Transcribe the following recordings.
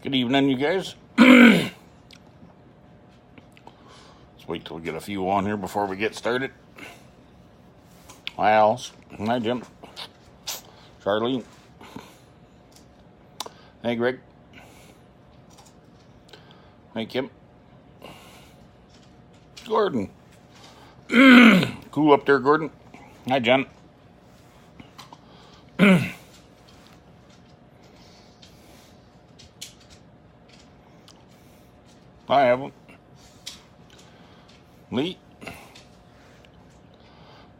Good evening, you guys. Let's wait till we get a few on here before we get started. Hi, Alice. Hi, Jim. Charlene. Hey, Greg. Hey, Kim. Gordon. Cool up there, Gordon. Hi, Jen. Hi, Evelyn. Lee.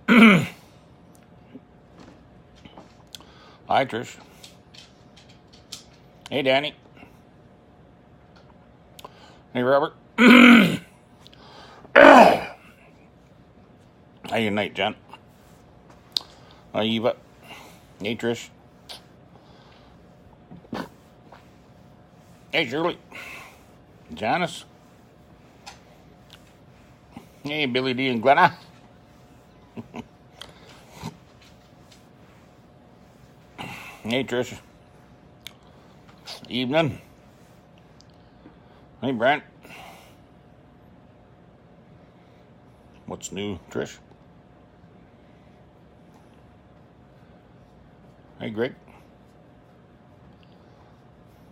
Hi, Trish. Hey, Danny. Hey, Robert. How you night, Jen? Hi, Eva. Hey, Trish. Hey, Shirley. Janice. Hey, Billy D and Glenna. Hey, Trish. Evening. Hey, Brent. What's new, Trish? Hey, Greg.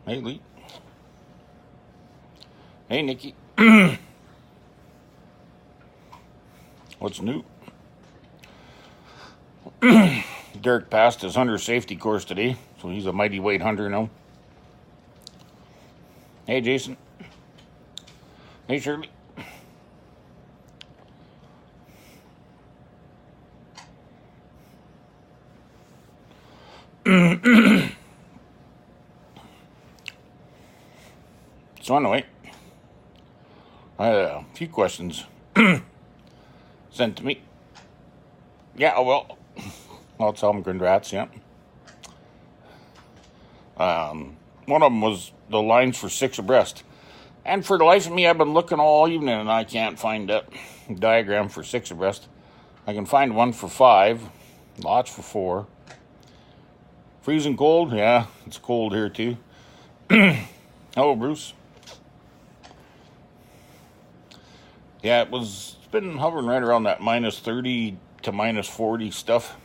Hey, Lee. Hey, Nikki. What's new? Derek passed his hunter safety course today, so he's a mighty weight hunter now. Hey, Jason. Hey, Shirley. So anyway, I had a few questions sent to me. Yeah, well, I'll tell them congrats, yeah. One of them was the lines for 6 abreast. And for the life of me, I've been looking all evening and I can't find a diagram for 6 abreast. I can find one for 5, lots for 4. Freezing cold? Yeah, it's cold here too. Hello, Bruce. Yeah, it's been hovering right around that minus 30 to minus 40 stuff.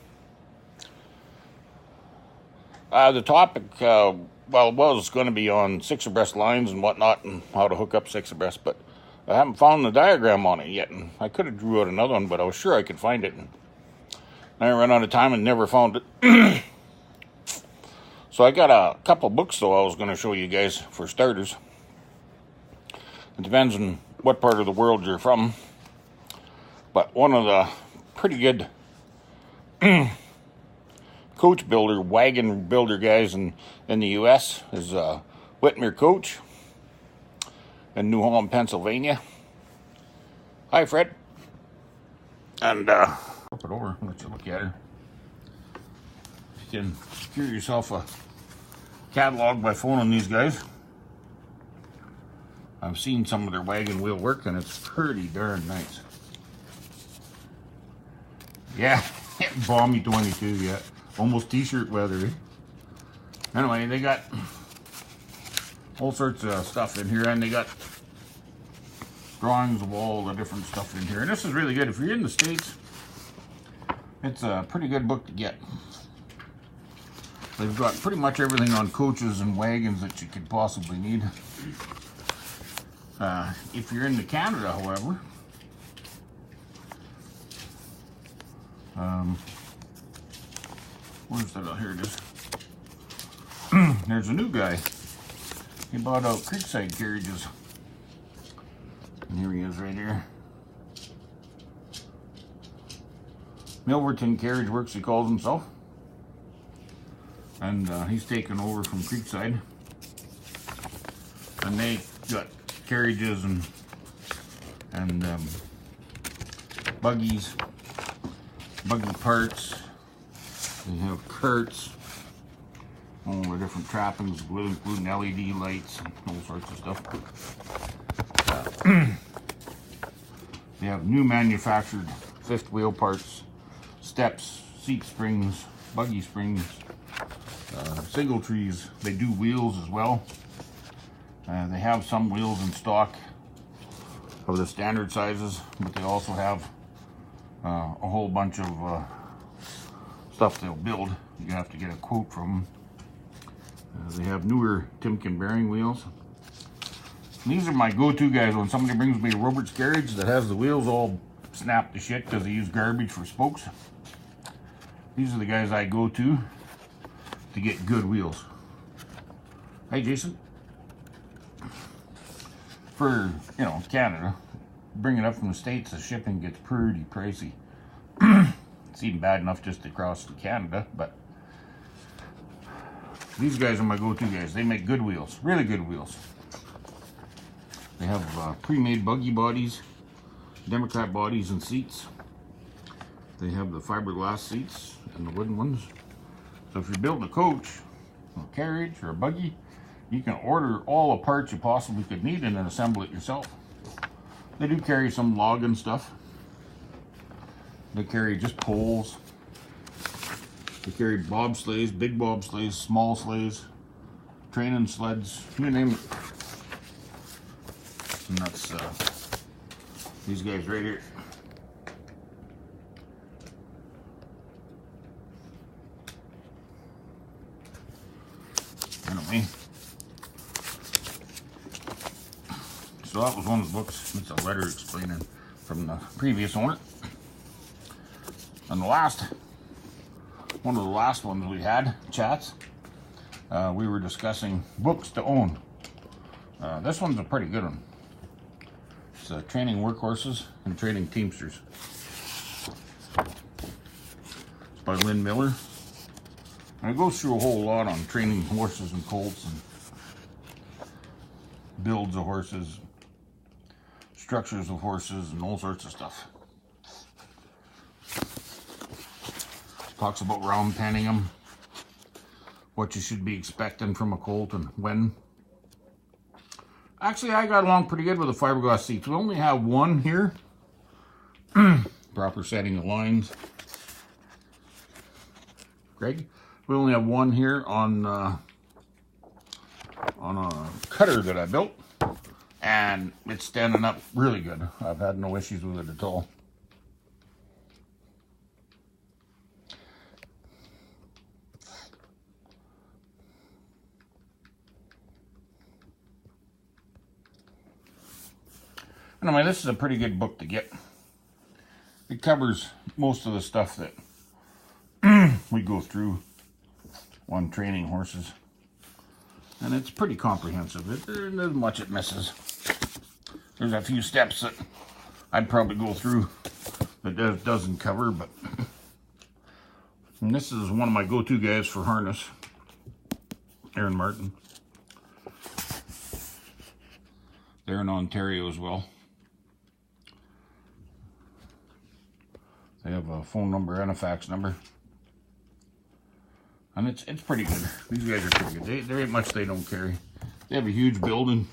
The topic, it was going to be on 6 abreast lines and whatnot and how to hook up 6 abreast, but I haven't found the diagram on it yet. And I could have drew out another one, but I was sure I could find it. And I ran out of time and never found it. So I got a couple books, though, I was going to show you guys for starters. It depends on what part of the world you're from. But one of the pretty good Coachbuilder, wagon builder guys in the U.S. is Whitmer Coach in New Holland, Pennsylvania. Hi, Fred. And flip it over and let you look at her. You can secure yourself a catalog by phoning these guys. I've seen some of their wagon wheel work and it's pretty darn nice. Yeah, balmy 22 yet. Almost t-shirt weather. Anyway, they got all sorts of stuff in here and they got drawings of all the different stuff in here. And this is really good. If you're in the States, it's a pretty good book to get. They've got pretty much everything on coaches and wagons that you could possibly need. If you're into Canada, however, where's that? Oh, here it is. There's a new guy. He bought out Creekside carriages. And here he is right here. Milverton Carriage Works, he calls himself. And he's taken over from Creekside. And they got carriages and buggies, buggy parts. They have carts, all the different trappings, including LED lights and all sorts of stuff. They have new manufactured fifth wheel parts, steps, seat springs, buggy springs, single trees. They do wheels as well. They have some wheels in stock of the standard sizes, but they also have a whole bunch of stuff they'll build. You have to get a quote from them. They have newer Timken bearing wheels. These are my go-to guys when somebody brings me a Robert's garage that has the wheels all snapped to shit because they use garbage for spokes. These are the guys I go to get good wheels. Hey, Jason. For, you know, Canada, bring it up from the States, the shipping gets pretty pricey. It's even bad enough just to cross to Canada, but these guys are my go-to guys. They make good wheels, really good wheels. They have pre-made buggy bodies, Democrat bodies and seats. They have the fiberglass seats and the wooden ones. So if you're building a coach, a carriage, or a buggy, you can order all the parts you possibly could need and then assemble it yourself. They do carry some log and stuff. They carry just poles. They carry bobsleighs, big bobsleighs, small sleighs, training sleds, you name it. And that's these guys right here. Anyway, so that was one of the books. It's a letter explaining from the previous owner. And the last, one of the last ones we had, chats, we were discussing books to own. This one's a pretty good one. It's Training Workhorses and Training Teamsters. It's by Lynn Miller. And it goes through a whole lot on training horses and colts and builds of horses, structures of horses, and all sorts of stuff. Talks about round penning them, what you should be expecting from a colt and when. Actually, I got along pretty good with the fiberglass seats. We only have one here. Proper setting of lines. Greg? We only have one here on a cutter that I built. And it's standing up really good. I've had no issues with it at all. Anyway, this is a pretty good book to get. It covers most of the stuff that we go through on training horses. And it's pretty comprehensive. There's much it misses. There's a few steps that I'd probably go through that doesn't cover, but and this is one of my go-to guys for harness. Aaron Martin. They're in Ontario as well. They have a phone number and a fax number. And it's pretty good. These guys are pretty good. There ain't much they don't carry. They have a huge building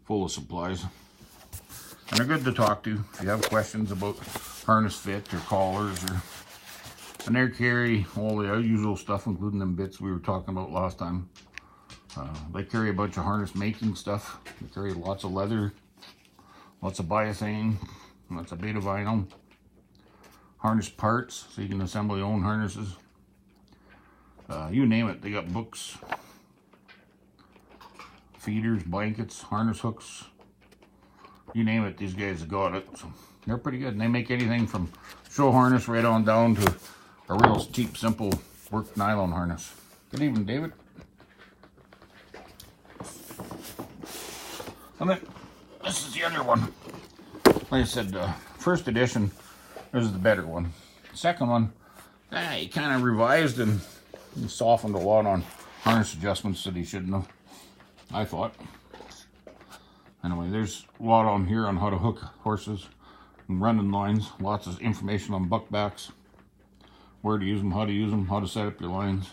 full of supplies. And they're good to talk to if you have questions about harness fit or collars. And they carry all the usual stuff, including them bits we were talking about last time. They carry a bunch of harness making stuff. They carry lots of leather, lots of biothane, lots of beta vinyl. Harness parts, so you can assemble your own harnesses. You name it, they got books, feeders, blankets, harness hooks. You name it, these guys have got it. So they're pretty good. And they make anything from show harness right on down to a real cheap, simple work nylon harness. Good evening, David. And then, this is the other one. Like I said, first edition. This is the better one. The second one, he kind of revised and softened a lot on harness adjustments that he shouldn't have, I thought. Anyway, there's a lot on here on how to hook horses and running lines. Lots of information on buckbacks, where to use them, how to set up your lines.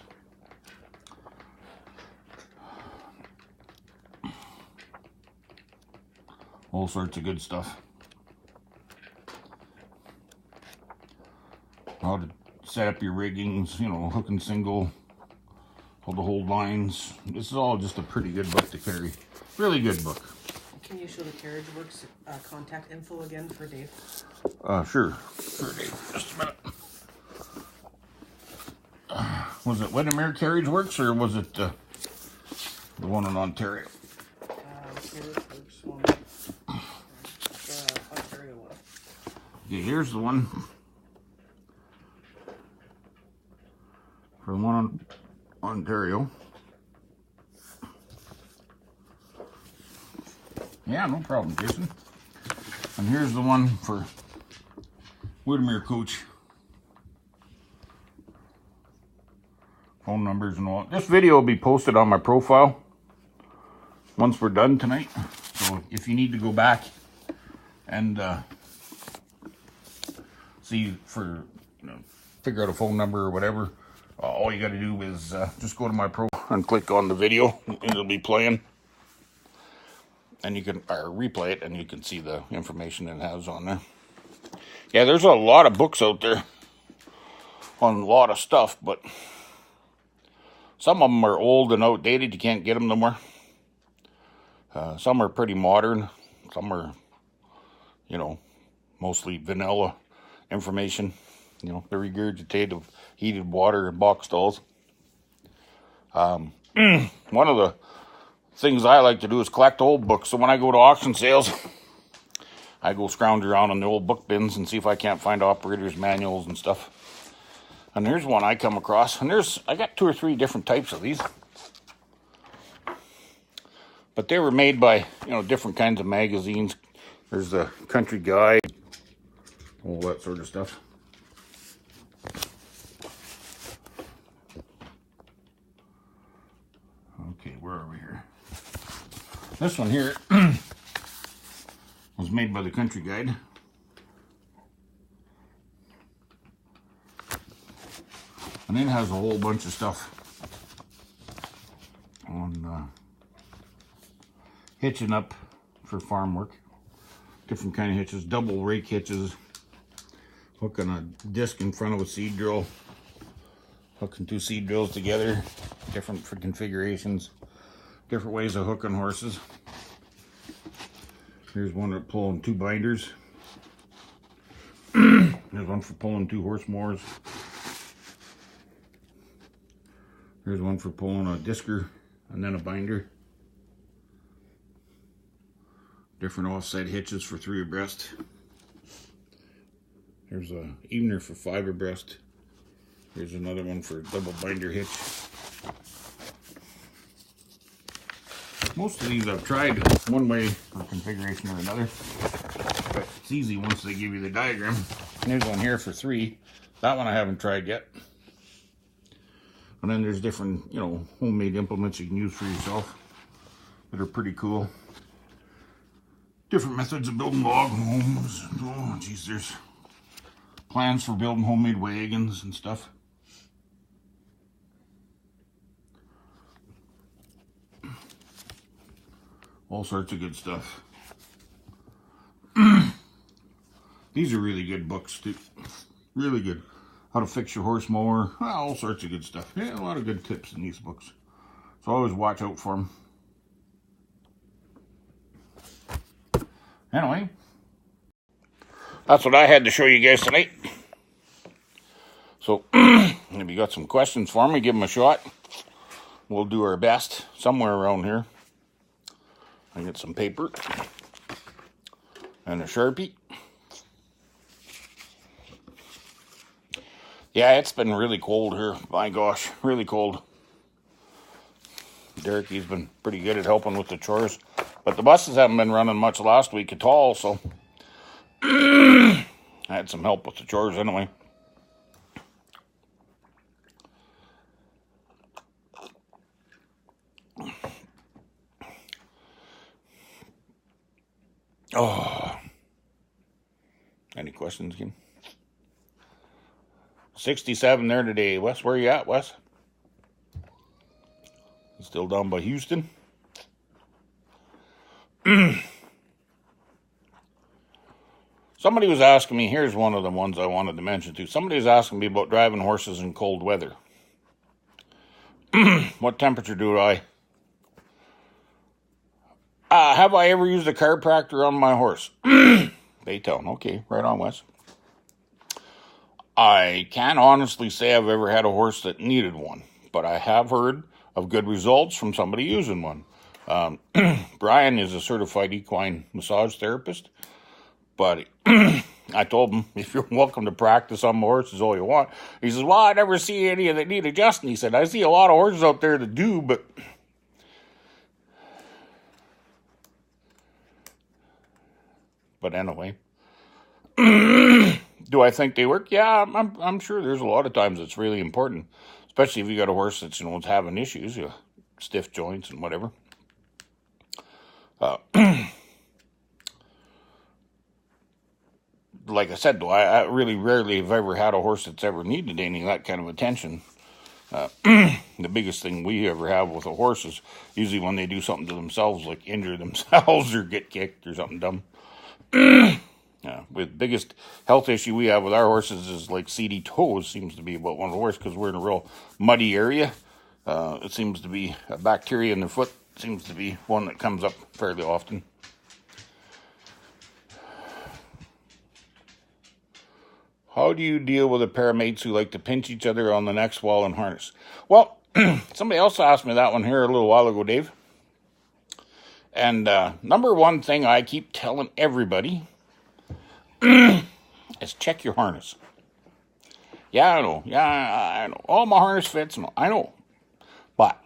All sorts of good stuff. How to set up your riggings, you know, hook and single, All the whole lines. This is all just a pretty good book to carry. Really good book. Can you show the Carriage Works contact info again for Dave? Sure. Sure, Dave. Just a minute. Was it Windermere Carriage Works or was it the one in Ontario? Carriage Works one. Ontario one. Okay, here's the one. For the one on Ontario. Yeah, no problem, Jason. And here's the one for Windermere Coach. Phone numbers and all. This video will be posted on my profile once we're done tonight. So if you need to go back and see for, figure out a phone number or whatever, all you got to do is just go to my profile and click on the video, and it'll be playing. And you can replay it, and you can see the information it has on there. Yeah, there's a lot of books out there on a lot of stuff, but some of them are old and outdated. You can't get them no more. Some are pretty modern. Some are, mostly vanilla information. The regurgitated heated water and box stalls. One of the things I like to do is collect old books. So when I go to auction sales, I go scrounge around in the old book bins and see if I can't find operators' manuals and stuff. And here's one I come across. And I got 2 or 3 different types of these. But they were made by, different kinds of magazines. There's the Country Guide, all that sort of stuff. Okay, where are we here? This one here was made by the Country Guide. And it has a whole bunch of stuff on hitching up for farm work. Different kind of hitches, double rake hitches, hooking a disc in front of a seed drill, hooking 2 seed drills together, different for configurations, different ways of hooking horses. Here's one for pulling 2 binders. There's one for pulling 2 horse mowers. Here's one for pulling a disker and then a binder. Different offset hitches for 3 abreast. There's a evener for 5 abreast. Here's another one for double binder hitch. Most of these I've tried one way or configuration or another, but it's easy once they give you the diagram. And there's one here for 3. That one I haven't tried yet. And then there's different, homemade implements you can use for yourself that are pretty cool. Different methods of building log homes. Oh, geez, there's plans for building homemade wagons and stuff. All sorts of good stuff. These are really good books, too. Really good. How to fix your horse mower. All sorts of good stuff. Yeah, a lot of good tips in these books. So always watch out for them. Anyway, that's what I had to show you guys tonight. So, if you got some questions for me, give them a shot. We'll do our best somewhere around here. I get some paper and a Sharpie. Yeah, it's been really cold here. My gosh, really cold. Derek's been pretty good at helping with the chores. But the buses haven't been running much last week at all, so I had some help with the chores anyway. Oh. Any questions, Kim? 67 there today. Wes, where you at, Wes? Still down by Houston? Somebody was asking me, here's one of the ones I wanted to mention too. Somebody was asking me about driving horses in cold weather. What temperature do I? Have I ever used a chiropractor on my horse? Baytown. Okay, right on, Wes. I can't honestly say I've ever had a horse that needed one, but I have heard of good results from somebody using one. Brian is a certified equine massage therapist, but I told him, if you're welcome to practice on my horses all you want. He says, well, I never see any that need adjusting. He said, I see a lot of horses out there that do, but anyway. Do I think they work? Yeah, I'm sure there's a lot of times it's really important, especially if you got a horse that's, it's having issues, stiff joints and whatever. Like I said, though, I really rarely have ever had a horse that's ever needed any of that kind of attention. The biggest thing we ever have with a horse is usually when they do something to themselves, like injure themselves or get kicked or something dumb. The biggest health issue we have with our horses is like seedy toes. Seems to be about one of the worst because we're in a real muddy area. It seems to be a bacteria in their foot. Seems to be one that comes up fairly often. How do you deal with a pair of mates who like to pinch each other on the necks while in harness? Well, somebody else asked me that one here a little while ago, Dave. And number one thing I keep telling everybody is check your harness. Yeah, I know. Yeah, I know. All my harness fits. I know. But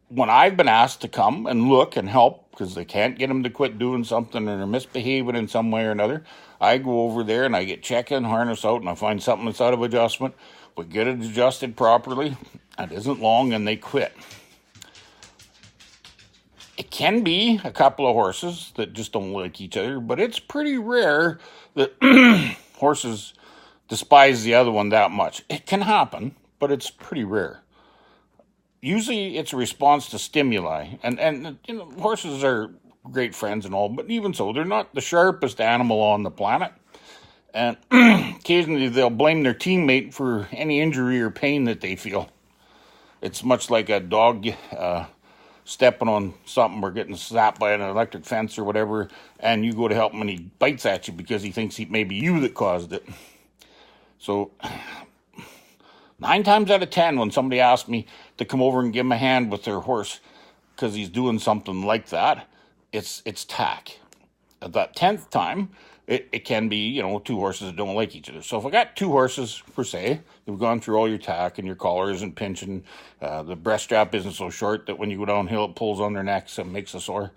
when I've been asked to come and look and help because they can't get them to quit doing something or they're misbehaving in some way or another, I go over there and I get checking harness out and I find something that's out of adjustment. We get it adjusted properly. It isn't long and they quit. It can be a couple of horses that just don't like each other, but it's pretty rare that horses despise the other one that much. It can happen, but it's pretty rare. Usually it's a response to stimuli, and horses are great friends and all, but even so, they're not the sharpest animal on the planet. And occasionally they'll blame their teammate for any injury or pain that they feel. It's much like a dog stepping on something or getting slapped by an electric fence or whatever, and you go to help him and he bites at you because he thinks it may be you that caused it. So 9 times out of 10, when somebody asks me to come over and give him a hand with their horse because he's doing something like that, it's tack. At that 10th time, it can be, 2 horses that don't like each other. So if I got 2 horses, per se, they've gone through all your tack and your collar isn't pinching, the breast strap isn't so short that when you go downhill it pulls on their necks and makes a sore,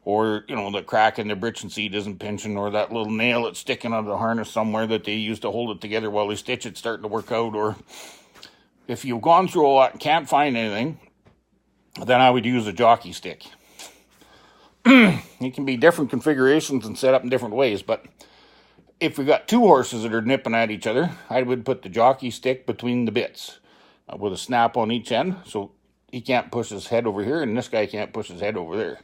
or, the crack in the britching seat isn't pinching, or that little nail that's sticking out of the harness somewhere that they use to hold it together while they stitch it starting to work out, or if you've gone through all that and can't find anything, then I would use a jockey stick. It can be different configurations and set up in different ways, but if we got 2 horses that are nipping at each other, I would put the jockey stick between the bits with a snap on each end, so he can't push his head over here and this guy can't push his head over there.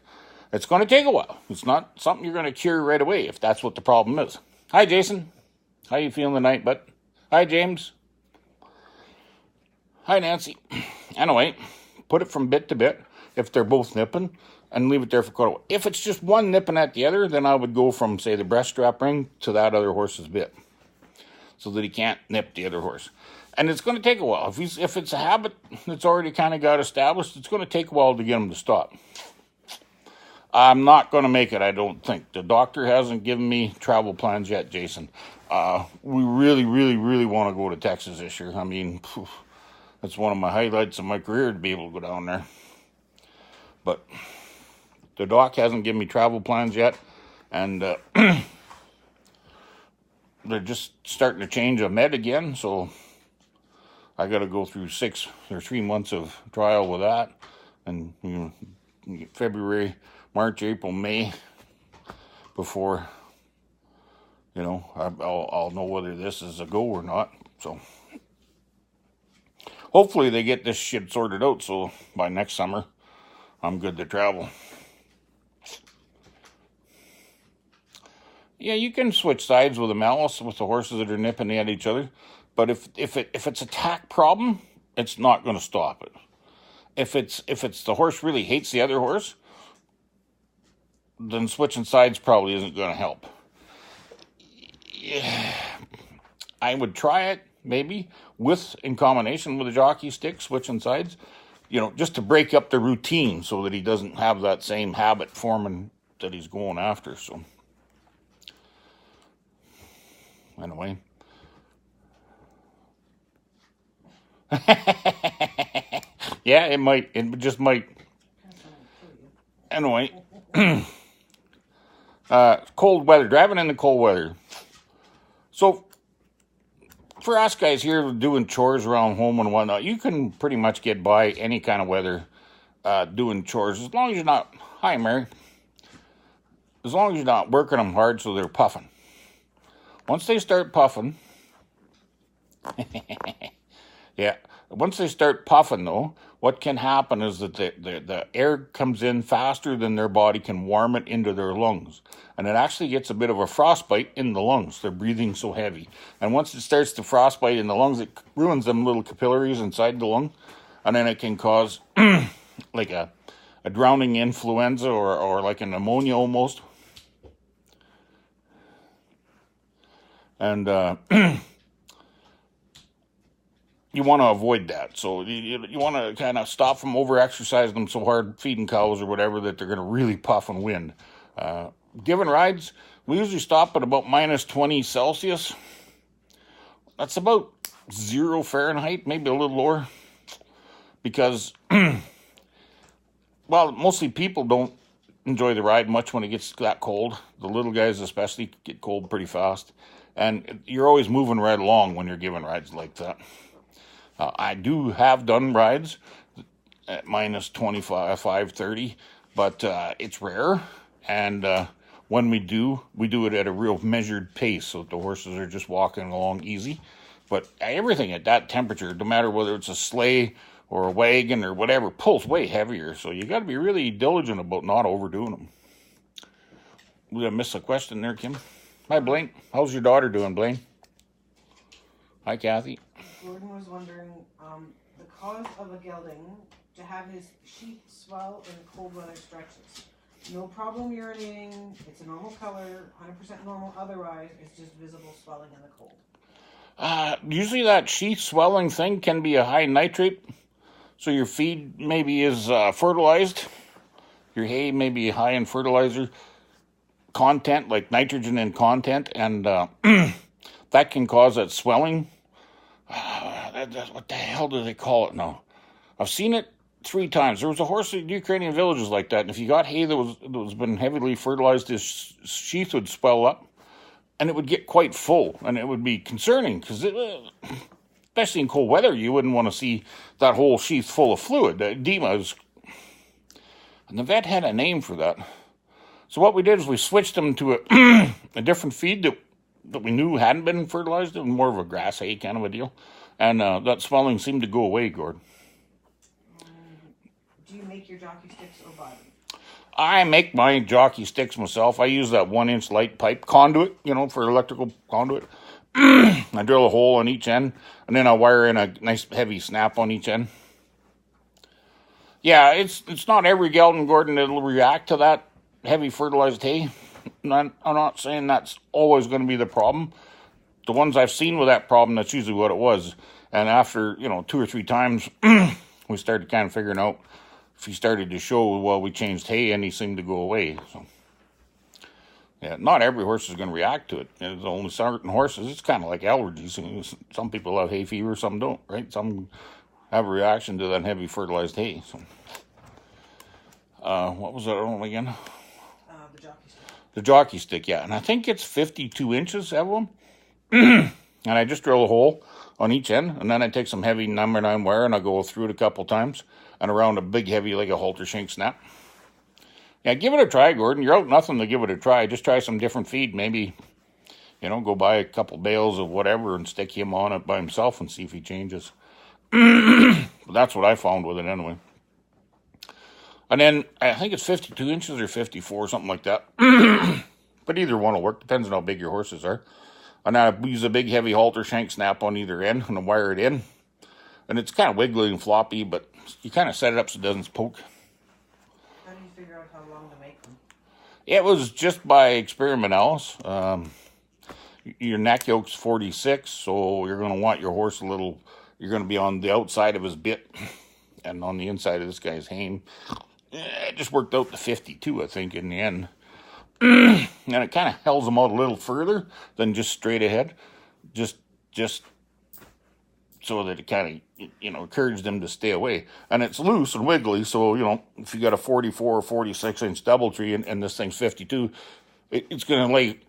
It's going to take a while. It's not something you're going to cure right away if that's what the problem is. Hi, Jason. How you feeling tonight, bud? Hi, James. Hi, Nancy. Anyway, put it from bit to bit if they're both nipping and leave it there for quite a while. If it's just one nipping at the other, then I would go from, say, the breast strap ring to that other horse's bit so that he can't nip the other horse. And it's going to take a while. If it's a habit that's already kind of got established, it's going to take a while to get him to stop. I'm not going to make it, I don't think. The doctor hasn't given me travel plans yet, Jason. We really, really, really want to go to Texas this year. I mean, that's one of my highlights of my career to be able to go down there. But the doc hasn't given me travel plans yet, and they're just starting to change a med again, so I got to go through 6 or 3 months of trial with that, and February, March, April, May before I'll know whether this is a go or not. So hopefully they get this shit sorted out, so by next summer I'm good to travel. Yeah, you can switch sides with a malice with the horses that are nipping at each other, but if it's a tack problem, it's not going to stop it. if it's the horse really hates the other horse, then switching sides probably isn't going to help. Yeah, I would try it maybe in combination with a jockey stick, switching sides, just to break up the routine so that he doesn't have that same habit forming that he's going after. So anyway. Yeah, it just might. Anyway. Cold weather, driving in the cold weather. So for us guys here doing chores around home and whatnot, you can pretty much get by any kind of weather doing chores, as long as you're not, hi Mary, as long as you're not working them hard so they're puffing. Once they start puffing, yeah, once they start puffing though, what can happen is that the air comes in faster than their body can warm it into their lungs. And it actually gets a bit of a frostbite in the lungs. They're breathing so heavy. And once it starts to frostbite in the lungs, it ruins them little capillaries inside the lung. And then it can cause like a drowning influenza or like a pneumonia almost. And you want to avoid that. So you want to kind of stop from over-exercising them so hard, feeding cows or whatever, that they're going to really puff and wind. Giving rides, we usually stop at about minus 20 Celsius. That's about 0 Fahrenheit, maybe a little lower. Because, well, mostly people don't enjoy the ride much when it gets that cold. The little guys especially get cold pretty fast. And you're always moving right along when you're giving rides like that. I do have done rides at minus 25, 30, but it's rare. And when we do it at a real measured pace so that the horses are just walking along easy. But everything at that temperature, no matter whether it's a sleigh or a wagon or whatever, pulls way heavier. So you got to be really diligent about not overdoing them. Did I miss a question there, Kim? Hi, Blaine. How's your daughter doing, Blaine? Hi, Kathy. Gordon was wondering the cause of a gelding to have his sheath swell in cold weather stretches. No problem urinating, it's a normal color, 100% normal otherwise, it's just visible swelling in the cold. Usually that sheath swelling thing can be a high nitrate, so your feed maybe is fertilized. Your hay may be high in fertilizer content, like nitrogen in content, and that can cause that swelling. What the hell do they call it now? I've seen it 3 times. There was a horse in Ukrainian villages like that, and if you got hay that was been heavily fertilized, his sheath would swell up, and it would get quite full, and it would be concerning, because especially in cold weather, you wouldn't want to see that whole sheath full of fluid. Edema is, and the vet had a name for that. So what we did is we switched them to a different feed that we knew hadn't been fertilized. It was more of a grass hay kind of a deal. And that swelling seemed to go away, Gord. Do you make your jockey sticks or buy them? I make my jockey sticks myself. I use that 1-inch light pipe conduit, for electrical conduit. I drill a hole on each end, and then I wire in a nice heavy snap on each end. Yeah, it's not every gelding, Gordon, that'll react to that heavy fertilized hay. I'm not saying that's always going to be the problem. The ones I've seen with that problem, that's usually what it was. And after, 2 or 3 times, we started kind of figuring out if he started to show, well, we changed hay and he seemed to go away. So, yeah, not every horse is going to react to it. There's only certain horses. It's kind of like allergies. Some people have hay fever, some don't, right? Some have a reaction to that heavy fertilized hay. So, what was that one again? The jockey stick. The jockey stick, yeah. And I think it's 52 inches of them. And I just drill a hole on each end, and then I take some heavy number 9 wire and I go through it a couple times and around a big heavy like a halter shank snap. Yeah, give it a try, Gordon. You're out nothing to give it a try. Just try some different feed. Maybe, go buy a couple bales of whatever and stick him on it by himself and see if he changes. That's what I found with it anyway. And then I think it's 52 inches or 54, something like that. But either one will work. Depends on how big your horses are. And I use a big heavy halter shank snap on either end and I wire it in. And it's kind of wiggly and floppy, but you kind of set it up so it doesn't poke. How do you figure out how long to make them? It was just by experimentals. Your neck yoke's 46, so you're going to want your horse a little, you're going to be on the outside of his bit and on the inside of this guy's hame. It just worked out to 52, I think, in the end. And it kind of hells them out a little further than just straight ahead. Just so that it kind of, encouraged them to stay away. And it's loose and wiggly, so, if you got a 44 or 46 inch double tree and this thing's 52, it's going to lay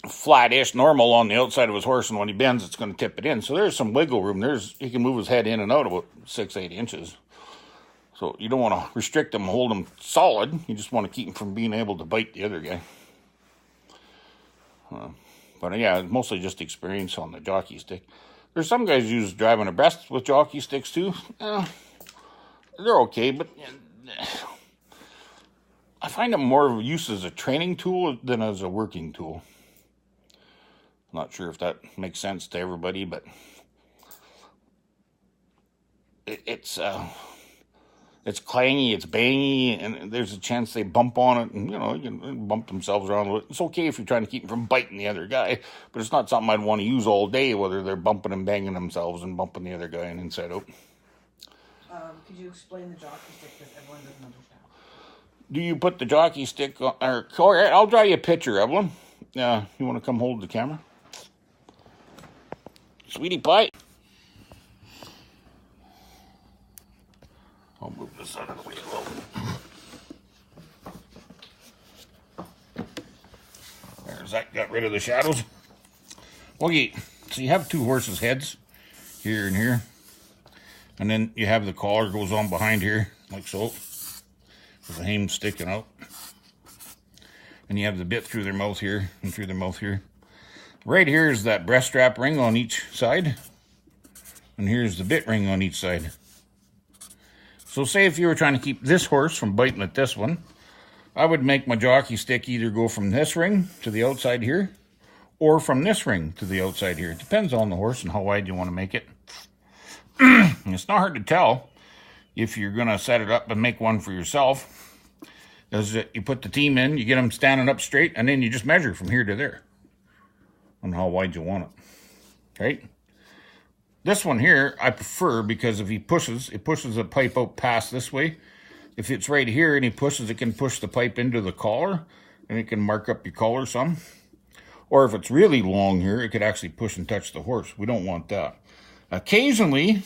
flat-ish normal on the outside of his horse, and when he bends, it's going to tip it in. So there's some wiggle room. He can move his head in and out about 6-8 inches. So you don't want to restrict him, hold him solid. You just want to keep him from being able to bite the other guy. But yeah, mostly just experience on the jockey stick. There's some guys use driving abreast with jockey sticks too. They're okay, but I find them more of a use as a training tool than as a working tool. I'm not sure if that makes sense to everybody, but it's clangy, it's bangy, and there's a chance they bump on it, and, you can bump themselves around a little. It's okay if you're trying to keep them from biting the other guy, but it's not something I'd want to use all day, whether they're bumping and banging themselves and bumping the other guy and inside out. Could you explain the jockey stick, because everyone doesn't understand? Do you put the jockey stick on, or I'll draw you a picture, Evelyn. You want to come hold the camera? Sweetie pie. I'll move this out of the way a little. There's that, got rid of the shadows. Okay, so you have two horses' heads, here and here. And then you have the collar goes on behind here, like so, with the hame sticking out. And you have the bit through their mouth here, and through their mouth here. Right here is that breast strap ring on each side. And here's the bit ring on each side. So say if you were trying to keep this horse from biting at this one, I would make my jockey stick either go from this ring to the outside here, or from this ring to the outside here. It depends on the horse and how wide you want to make it. It's not hard to tell if you're going to set it up and make one for yourself. Is that you put the team in, you get them standing up straight, and then you just measure from here to there on how wide you want it. Right? This one here, I prefer, because if he pushes, it pushes the pipe out past this way. If it's right here and he pushes, it can push the pipe into the collar, and it can mark up your collar some. Or if it's really long here, it could actually push and touch the horse. We don't want that. Occasionally,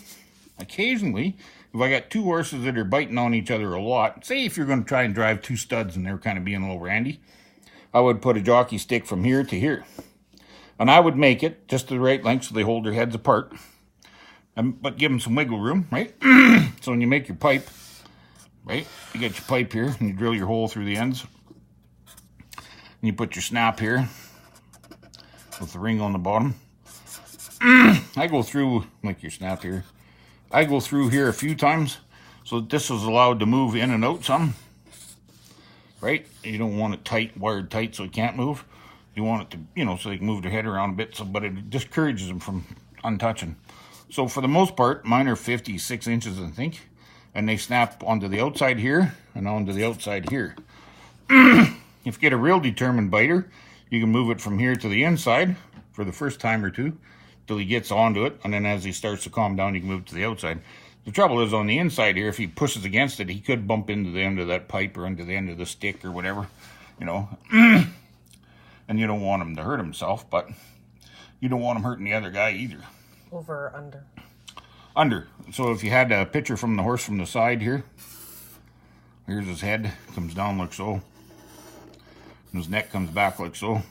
if I got two horses that are biting on each other a lot, say if you're going to try and drive two studs and they're kind of being a little randy, I would put a jockey stick from here to here. And I would make it just the right length so they hold their heads apart. But give them some wiggle room, right? So when you make your pipe, right, you get your pipe here, and you drill your hole through the ends. And you put your snap here with the ring on the bottom. I go through, like your snap here, I go through here a few times so that this is allowed to move in and out some. Right? You don't want it tight, wired tight so it can't move. You want it to, so they can move their head around a bit, but it discourages them from untouching. So for the most part, mine are 56 inches, I think. And they snap onto the outside here and onto the outside here. If you get a real determined biter, you can move it from here to the inside for the first time or two till he gets onto it. And then as he starts to calm down, you can move it to the outside. The trouble is on the inside here, if he pushes against it, he could bump into the end of that pipe or into the end of the stick or whatever, And you don't want him to hurt himself, but you don't want him hurting the other guy either. Over or under? Under. So if you had a picture from the horse from the side here, here's his head, comes down like so. And his neck comes back like so.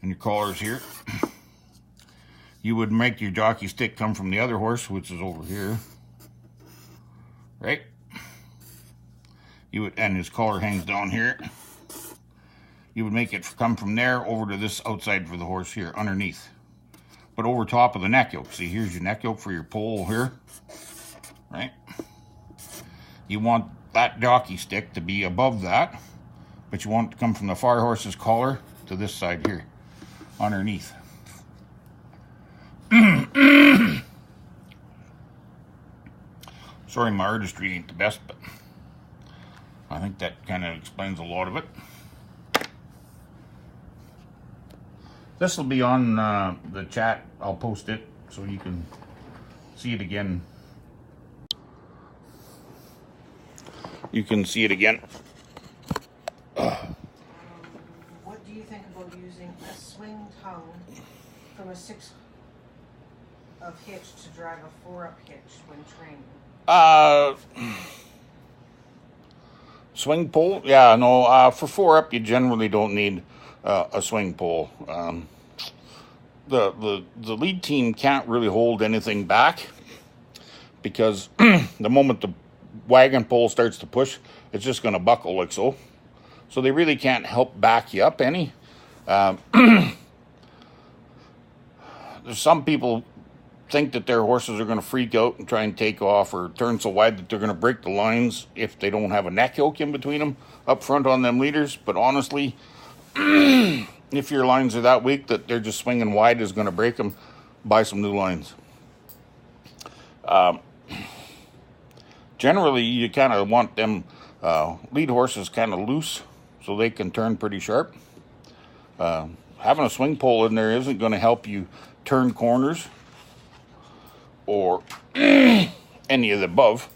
And your collar's here. You would make your jockey stick come from the other horse, which is over here. Right? You would, and his collar hangs down here. You would make it come from there over to this outside for the horse here, underneath. But over top of the neck yoke. See, here's your neck yoke for your pole here. Right? You want that jockey stick to be above that, but you want it to come from the far horse's collar to this side here, underneath. Sorry, my artistry ain't the best, but I think that kind of explains a lot of it. This will be on the chat. I'll post it so you can see it again. You can see it again. What do you think about using a swing tongue from a 6 of hitch to drive a 4-up hitch when training? Swing pole? Yeah, no. For 4-up, you generally don't need a swing pole. The lead team can't really hold anything back because the moment the wagon pole starts to push, it's just going to buckle like so. So they really can't help back you up any. There's some people think that their horses are going to freak out and try and take off or turn so wide that they're going to break the lines if they don't have a neck yoke in between them up front on them leaders. But honestly, if your lines are that weak that they're just swinging wide is going to break them, buy some new lines. Generally, you kind of want them lead horses kind of loose so they can turn pretty sharp. Having a swing pole in there isn't going to help you turn corners or any of the above.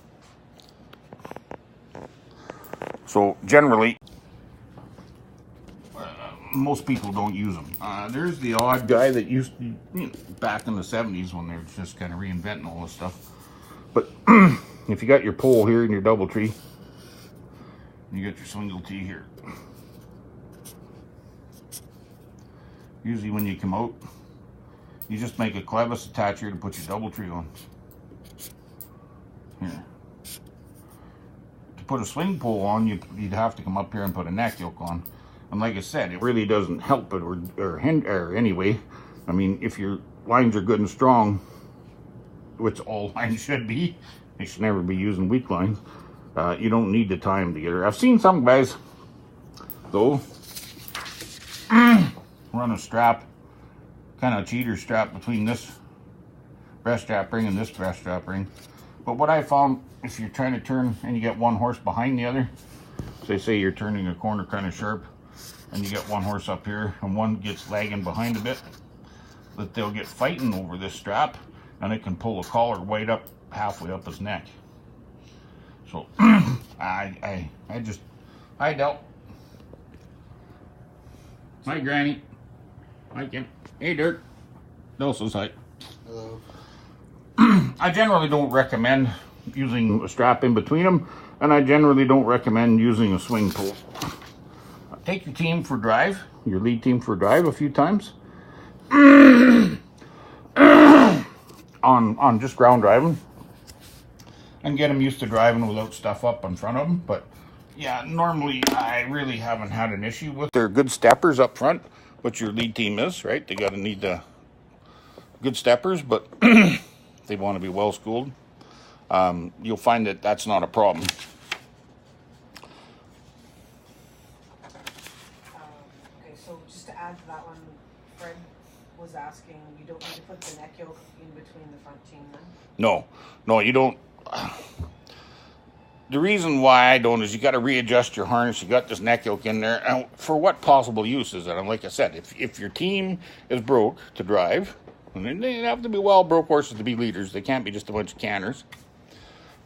So generally, most people don't use them. There's the odd guy that used to, back in the 70s when they were just kind of reinventing all this stuff. But if you got your pole here in your double tree, you got your single T here. Usually when you come out, you just make a clevis attach here to put your double tree on. Here. To put a swing pole on, you'd have to come up here and put a neck yoke on. And like I said, it really doesn't help it or hinder anyway. I mean, if your lines are good and strong, which all lines should be, they should never be using weak lines. You don't need to tie them together. I've seen some guys, though, run a strap, kind of cheater strap between this breast strap ring and this breast strap ring. But what I found, if you're trying to turn and you get one horse behind the other, so say you're turning a corner kind of sharp, and you get one horse up here and one gets lagging behind a bit, that they'll get fighting over this strap and it can pull a collar right up halfway up his neck. So I dealt. Hi Granny. Hi Kim. Hey Dirk. Dulce's hi. Hello. I generally don't recommend using a strap in between them, and I generally don't recommend using a swing pole. Take your team for drive, your lead team for drive a few times. on just ground driving. And get them used to driving without stuff up in front of them. But yeah, normally I really haven't had an issue with. They're good steppers up front, which your lead team is, right? They got to need the good steppers, but they want to be well schooled. You'll find that that's not a problem. Okay, so just to add to that one, Fred was asking, you don't need to put the neck yoke in between the front team then? No, you don't. The reason why I don't is you got to readjust your harness. You got this neck yoke in there. And for what possible use is it? And like I said, if your team is broke to drive, and they have to be well broke horses to be leaders. They can't be just a bunch of canners.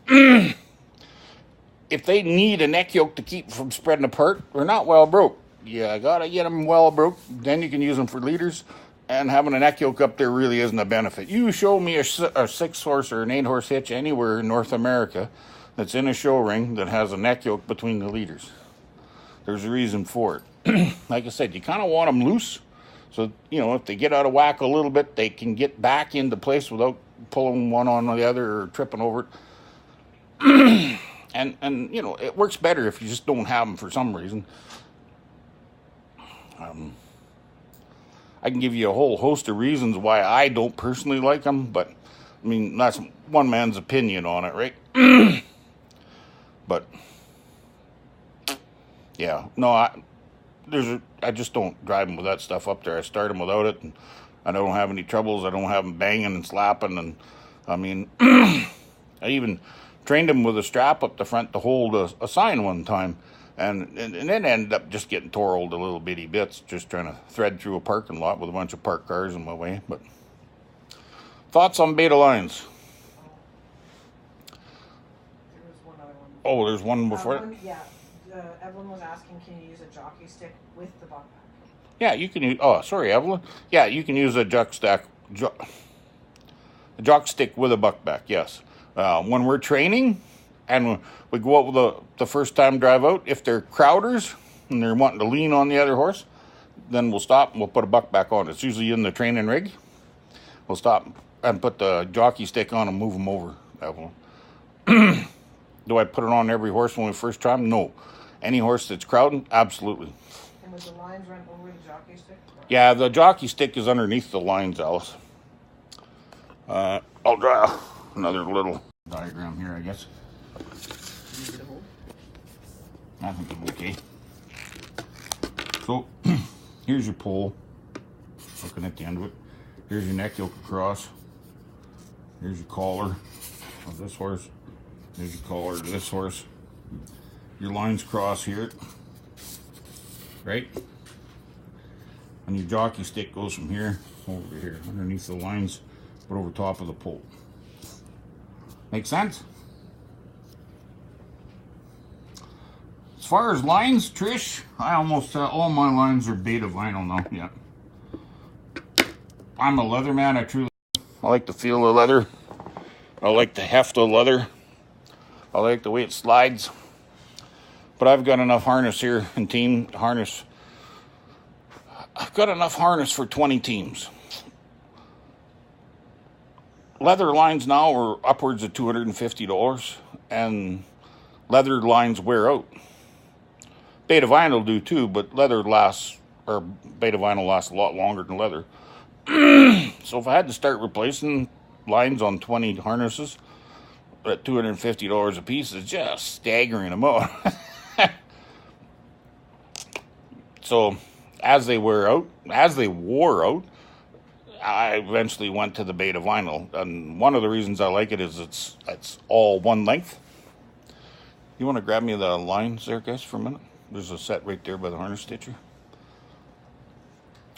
If they need a neck yoke to keep from spreading apart, they're not well broke. You got to get them well broke. Then you can use them for leaders. And having a neck yoke up there really isn't a benefit. You show me a 6-horse or an 8-horse hitch anywhere in North America that's in a show ring that has a neck yoke between the leaders. There's a reason for it. Like I said, you kind of want them loose. So, if they get out of whack a little bit, they can get back into place without pulling one on the other or tripping over it. and it works better if you just don't have them for some reason. I can give you a whole host of reasons why I don't personally like them, but I mean, that's one man's opinion on it, right? But yeah, no, I just don't drive them with that stuff up there. I start them without it, and I don't have any troubles. I don't have them banging and slapping, and I mean, I even trained him with a strap up the front to hold a sign one time, and then ended up just getting tore old to little bitty bits, just trying to thread through a parking lot with a bunch of parked cars in my way. But thoughts on beta lines? There was one other one. Oh, there's one before it? Yeah. Evelyn was asking, can you use a jockey stick with the buck back? Yeah, you can use, oh, sorry, Evelyn. Yeah, you can use a jock stick with a buck back, yes. When we're training and we go out with the first time drive out, if they're crowders and they're wanting to lean on the other horse, then we'll stop and we'll put a buck back on. It's usually in the training rig. We'll stop and put the jockey stick on and move them over, Evelyn. Do I put it on every horse when we first try them? No. Any horse that's crowding? Absolutely. And would the lines run over the jockey stick? Yeah, the jockey stick is underneath the lines, Alice. I'll draw another little diagram here, I guess. I think it'll be okay. So, here's your pole. Looking at the end of it. Here's your neck yoke across. Here's your collar of this horse. There's your collar to this horse. Your lines cross here. Right? And your jockey stick goes from here over here, underneath the lines, but over top of the pole. Make sense? As far as lines, Trish, I almost all my lines are beta vinyl now. Yeah. I'm a leather man. I like the feel of leather. I like the heft of leather. I like the way it slides. But I've got enough harness here and team harness. I've got enough harness for 20 teams. Leather lines now are upwards of $250, and leather lines wear out. Beta vinyl do too, but beta vinyl lasts a lot longer than leather. So if I had to start replacing lines on 20 harnesses at $250 a piece, it's just staggering amount. So as they wore out, I eventually went to the beta vinyl, and one of the reasons I like it is it's all one length. You want to grab me the lines there, guys, for a minute? There's a set right there by the harness stitcher.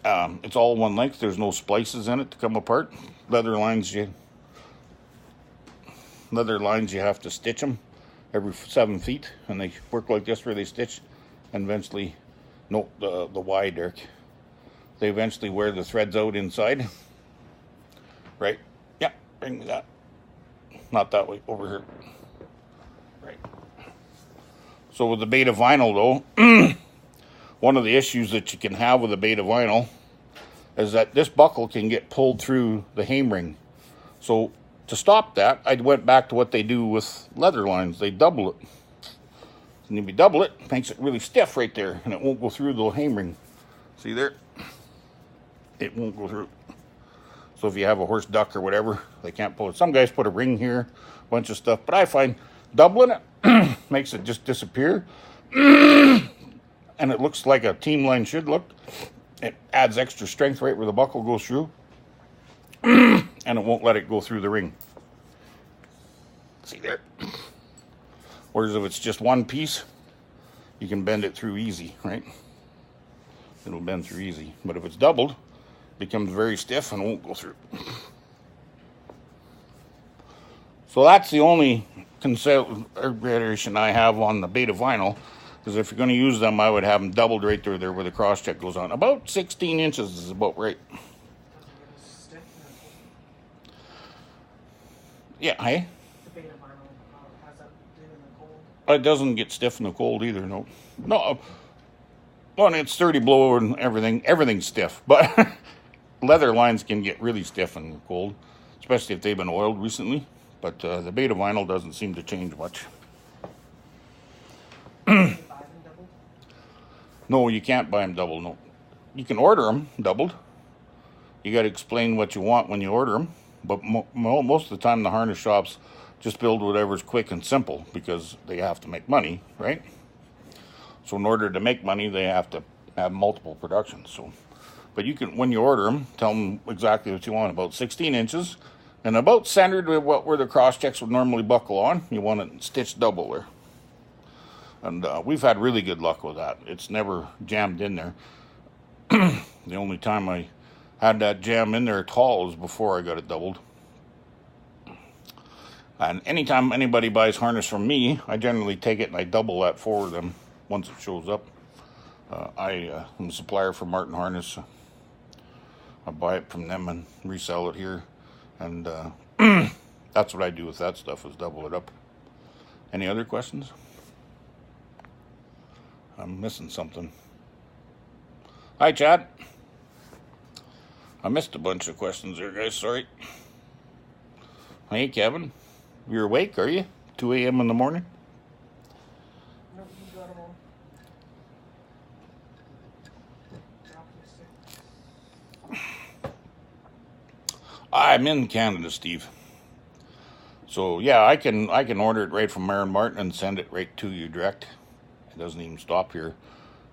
It's all one length. There's no splices in it to come apart. Leather lines, you have to stitch them every 7 feet, and they work like this where they stitch, and eventually, no, the wide, Eric. They eventually wear the threads out inside. Right? Yeah, bring that. Not that way, over here. Right. So with the beta vinyl though, one of the issues that you can have with the beta vinyl is that this buckle can get pulled through the hame ring. So to stop that, I went back to what they do with leather lines. They double it. And if you double it, it makes it really stiff right there, and it won't go through the hame ring. See there? It won't go through. So if you have a horse duck or whatever, they can't pull it. Some guys put a ring here, a bunch of stuff, but I find doubling it makes it just disappear. And it looks like a team line should look. It adds extra strength right where the buckle goes through. And it won't let it go through the ring. See there? Whereas if it's just one piece, you can bend it through easy, right? It'll bend through easy. But if it's doubled, it becomes very stiff and won't go through. So that's the only consideration I have on the beta vinyl, because if you're going to use them, I would have them doubled right there where the cross check goes on. About 16 inches is about right. Yeah, hey? The beta vinyl has that do in the cold. It doesn't get stiff in the cold either, no. No, well, it's 30 below and everything. Everything's stiff, but leather lines can get really stiff in the cold, especially if they've been oiled recently. But the beta vinyl doesn't seem to change much. No, you can't buy them double, no. You can order them doubled. You got to explain what you want when you order them. But most of the time, the harness shops just build whatever's quick and simple because they have to make money, right? So in order to make money, they have to have multiple productions. So, but you can, when you order them, tell them exactly what you want. About 16 inches, and about centered with where the cross checks would normally buckle on. You want it stitched double there. And we've had really good luck with that. It's never jammed in there. The only time I had that jam in there at all was before I got it doubled. And anytime anybody buys harness from me, I generally take it and I double that for them once it shows up. I am a supplier for Martin Harness. I buy it from them and resell it here. And that's what I do with that stuff, is double it up. Any other questions? I'm missing something. Hi, Chad. I missed a bunch of questions there, guys. Sorry. Hey, Kevin. You're awake, are you? 2 a.m. in the morning? Nope, you got them all. Jockey Stick. I'm in Canada, Steve. So yeah, I can order it right from Marin Martin and send it right to you direct. It doesn't even stop here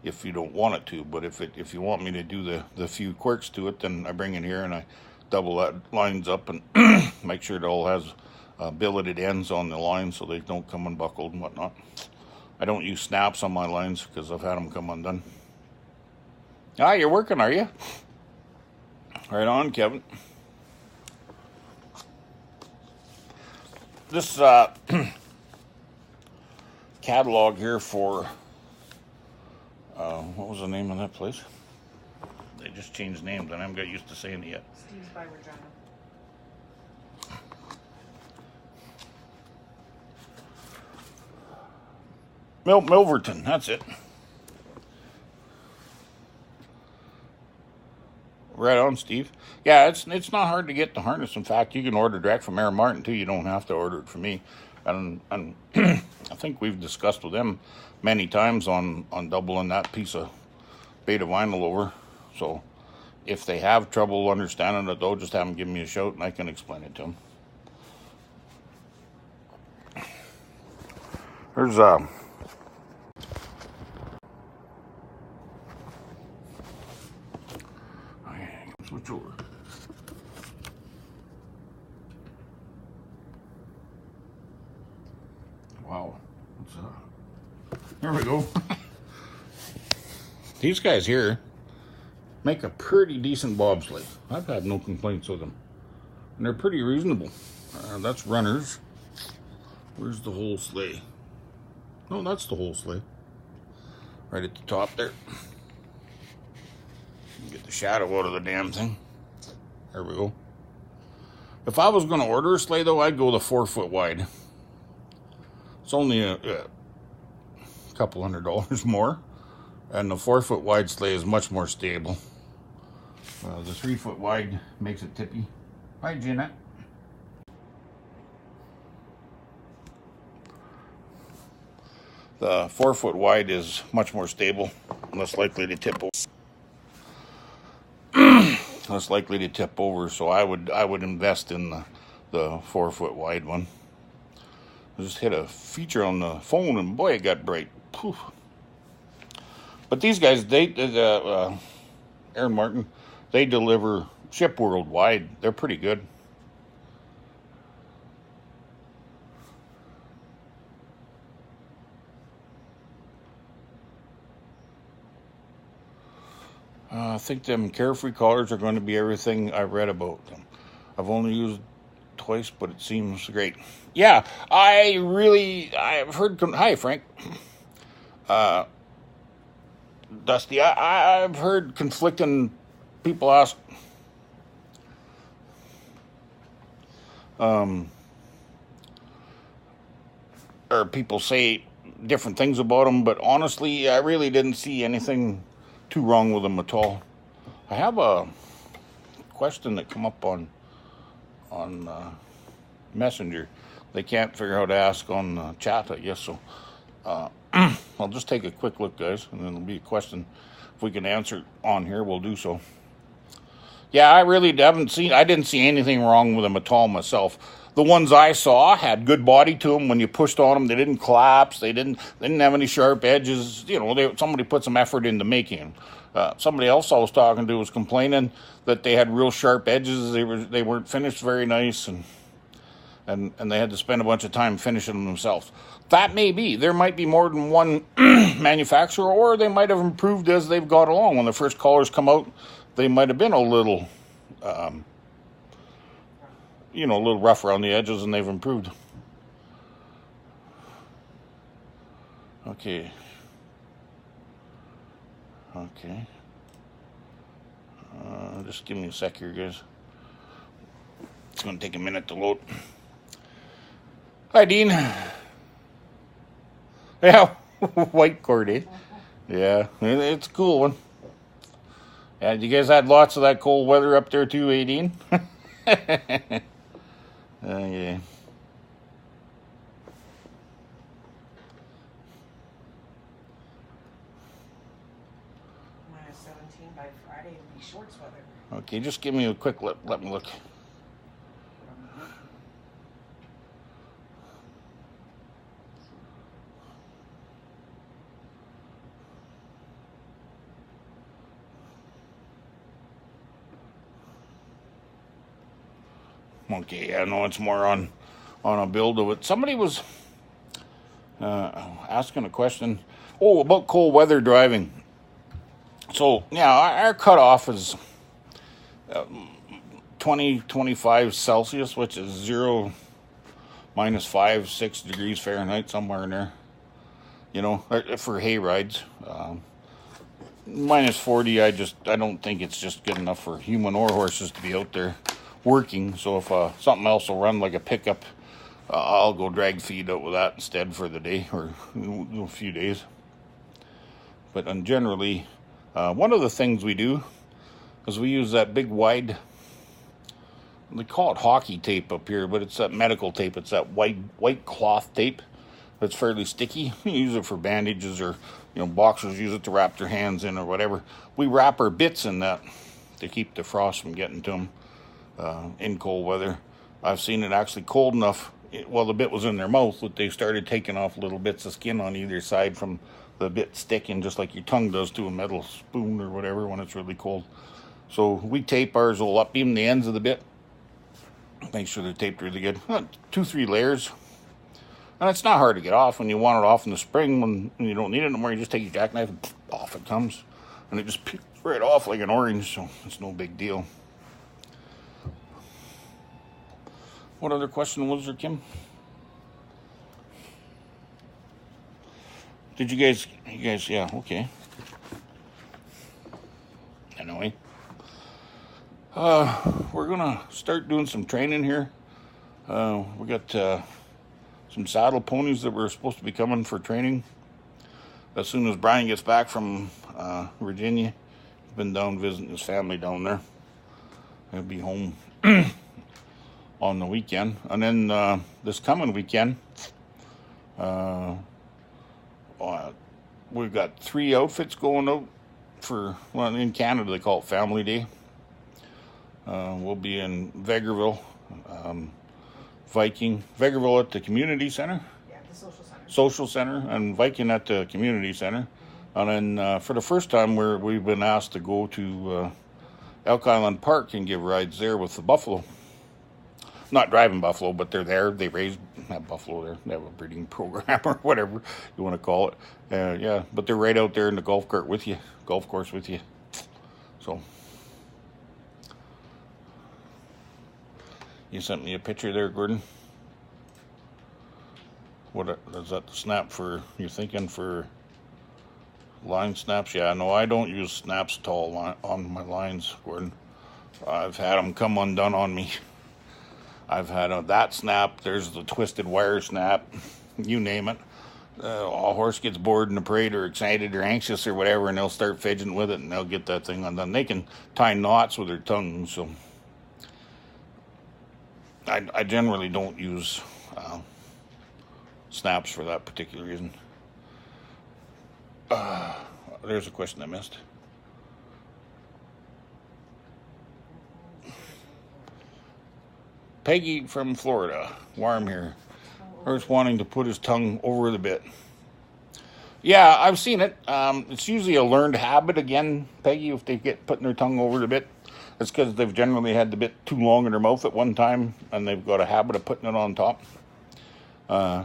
if you don't want it to. But if you want me to do the few quirks to it, then I bring it here and I double that lines up and make sure it all has billeted ends on the line so they don't come unbuckled and whatnot. I don't use snaps on my lines because I've had them come undone. Ah, you're working, are you? Right on, Kevin. This catalog here for what was the name of that place? They just changed names and I haven't got used to saying it yet. Steve's by Regina. Milverton, that's it. Right on, Steve. Yeah, it's not hard to get the harness. In fact, you can order direct from Marin Martin too. You don't have to order it from me. And I think we've discussed with them many times on doubling that piece of beta vinyl over. So if they have trouble understanding it, though, just have them give me a shout and I can explain it to them. There's switch over. Wow. There we go. These guys here make a pretty decent bobsleigh. I've had no complaints with them. And they're pretty reasonable. That's runners. Where's the whole sleigh? No, that's the whole sleigh. Right at the top there. Get the shadow out of the damn thing. There we go. If I was going to order a sleigh, though, I'd go the 4 foot wide. It's only a couple $100 more. And the 4 foot wide sleigh is much more stable. The 3 foot wide makes it tippy. Hi, Jeanette. The 4 foot wide is much more stable, less likely to tip over. Less likely to tip over, so I would invest in the 4 foot wide one. I just hit a feature on the phone and boy, it got bright. Poof. But these guys, Aaron Martin, they deliver ship worldwide. They're pretty good. I think them Carefree collars are going to be everything I read about them. I've only used twice, but it seems great. Yeah, I've heard, hi Frank. Dusty, I've heard conflicting people ask, or people say different things about them, but honestly, I really didn't see anything too wrong with them at all. I have a question that come up on Messenger. They can't figure out how to ask on chat, I guess. So I'll just take a quick look, guys, and then it'll be a question. If we can answer on here, we'll do so. Yeah, I really I didn't see anything wrong with them at all myself. the ones I saw had good body to them. When you pushed on them, they didn't collapse. They didn't have any sharp edges. You know, somebody put some effort into making them. Somebody else I was talking to was complaining that they had real sharp edges. They weren't finished very nice, and they had to spend a bunch of time finishing them themselves. That may be. There might be more than one manufacturer, or they might have improved as they've got along. When the first colors come out, they might have been a little, you know, a little rough around the edges, and they've improved. Okay. Okay. Just give me a sec here, guys. It's going to take a minute to load. Hi, Dean. Yeah, white cord, eh? Yeah, it's a cool one. Yeah, you guys had lots of that cold weather up there too, eh, Dean? Yeah. By Friday, it'll be shorts weather. Okay, just give me a quick look. Let me look. Okay, I know it's more on a build of it. Somebody was asking a question. Oh, about cold weather driving. So, yeah, our cutoff is 25 Celsius, which is 0, -5, 6 degrees Fahrenheit, somewhere in there. You know, for hay rides. -40, I don't think it's just good enough for human or horses to be out there working. So if something else will run like a pickup, I'll go drag feed out with that instead for the day or a few days. But generally, one of the things we do is we use that big wide, they call it hockey tape up here, but it's that medical tape. It's that white cloth tape that's fairly sticky. You use it for bandages, or you know, boxers use it to wrap their hands in or whatever. We wrap our bits in that to keep the frost from getting to them in cold weather. I've seen it actually cold enough, well, the bit was in their mouth, that they started taking off little bits of skin on either side from the bit sticking, just like your tongue does to a metal spoon or whatever when it's really cold. So we tape ours all up, even the ends of the bit. Make sure they're taped really good. 2-3 layers. And it's not hard to get off. When you want it off in the spring, when you don't need it anymore, you just take your jackknife and off it comes. And it just peels right off like an orange, so it's no big deal. What other question was there, Kim? Did you guys, yeah, okay. Anyway, we're gonna start doing some training here. We got some saddle ponies that were supposed to be coming for training as soon as Brian gets back from Virginia. He's been down visiting his family down there. He'll be home on the weekend. And then this coming weekend, we've got 3 outfits going out for, well, in Canada they call it Family Day. We'll be in Vegreville, Vegreville at the community center. Yeah, the social center. Social center, and Viking at the community center. And then for the first time, we've been asked to go to Elk Island Park and give rides there with the buffalo. Not driving buffalo, but they're there. They have buffalo there. They have a breeding program or whatever you want to call it. Yeah, but they're right out there in the golf course with you. So you sent me a picture there, Gordon. What is that? The snap for, you thinking for line snaps? Yeah, no, I don't use snaps at all on my lines, Gordon. I've had them come undone on me. I've had that snap. There's the twisted wire snap. You name it. A horse gets bored in the parade or excited or anxious or whatever, and they'll start fidgeting with it, and they'll get that thing undone. They can tie knots with their tongue, so I generally don't use snaps for that particular reason. There's a question I missed. Peggy from Florida, warm here. Horse wanting to put his tongue over the bit. Yeah, I've seen it. It's usually a learned habit again, Peggy, if they get putting their tongue over the bit. It's because they've generally had the bit too long in their mouth at one time, and they've got a habit of putting it on top.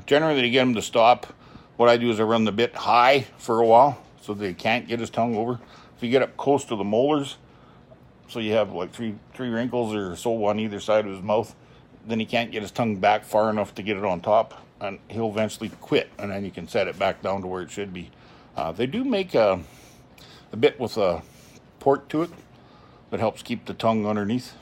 Generally, to get them to stop, what I do is I run the bit high for a while, so they can't get his tongue over. If you get up close to the molars, so you have like three wrinkles or so on either side of his mouth, then he can't get his tongue back far enough to get it on top, and he'll eventually quit, and then you can set it back down to where it should be. They do make a bit with a port to it that helps keep the tongue underneath.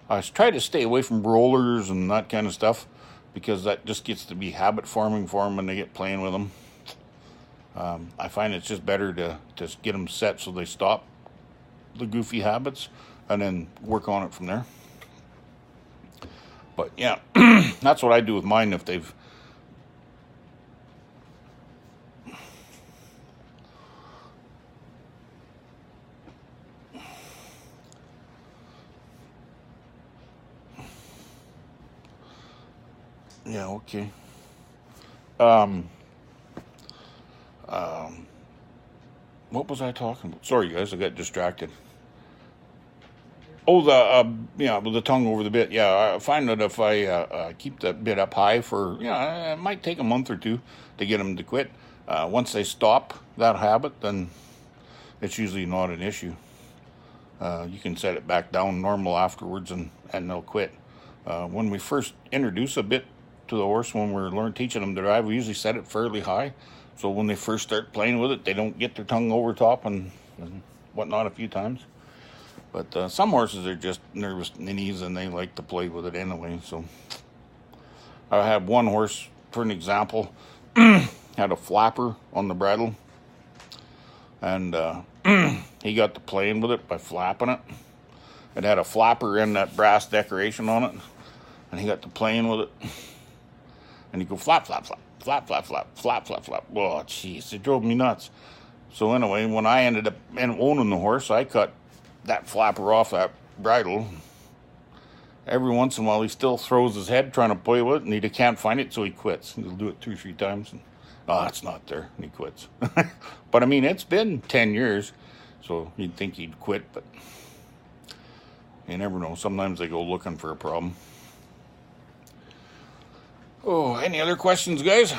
I try to stay away from rollers and that kind of stuff, because that just gets to be habit forming for them when they get playing with them. I find it's just better to just get them set so they stop the goofy habits and then work on it from there. But yeah, that's what I do with mine if they've... Yeah, okay. What was I talking about? Sorry, guys, I got distracted. Oh, with the tongue over the bit. Yeah, I find that if I keep the bit up high for, it might take a month or two to get them to quit. Once they stop that habit, then it's usually not an issue. You can set it back down normal afterwards, and they'll quit. When we first introduce a bit to the horse, when we're teaching them to drive, we usually set it fairly high. So when they first start playing with it, they don't get their tongue over top and whatnot a few times. But some horses are just nervous ninnies and they like to play with it anyway. So I had one horse, for an example, had a flapper on the bridle. And he got to playing with it by flapping it. It had a flapper in that brass decoration on it. And he got to playing with it. And he'd go flap, flap, flap, flap, flap, flap, flap, flap, flap. Oh, jeez, it drove me nuts. So anyway, when I ended up owning the horse, I cut that flapper off that bridle. Every once in a while, he still throws his head trying to play with it, and he can't find it, so he quits. He'll do it 2 or 3 times, and it's not there, and he quits. But I mean, it's been 10 years, so you'd think he'd quit, but you never know. Sometimes they go looking for a problem. Oh, any other questions, guys?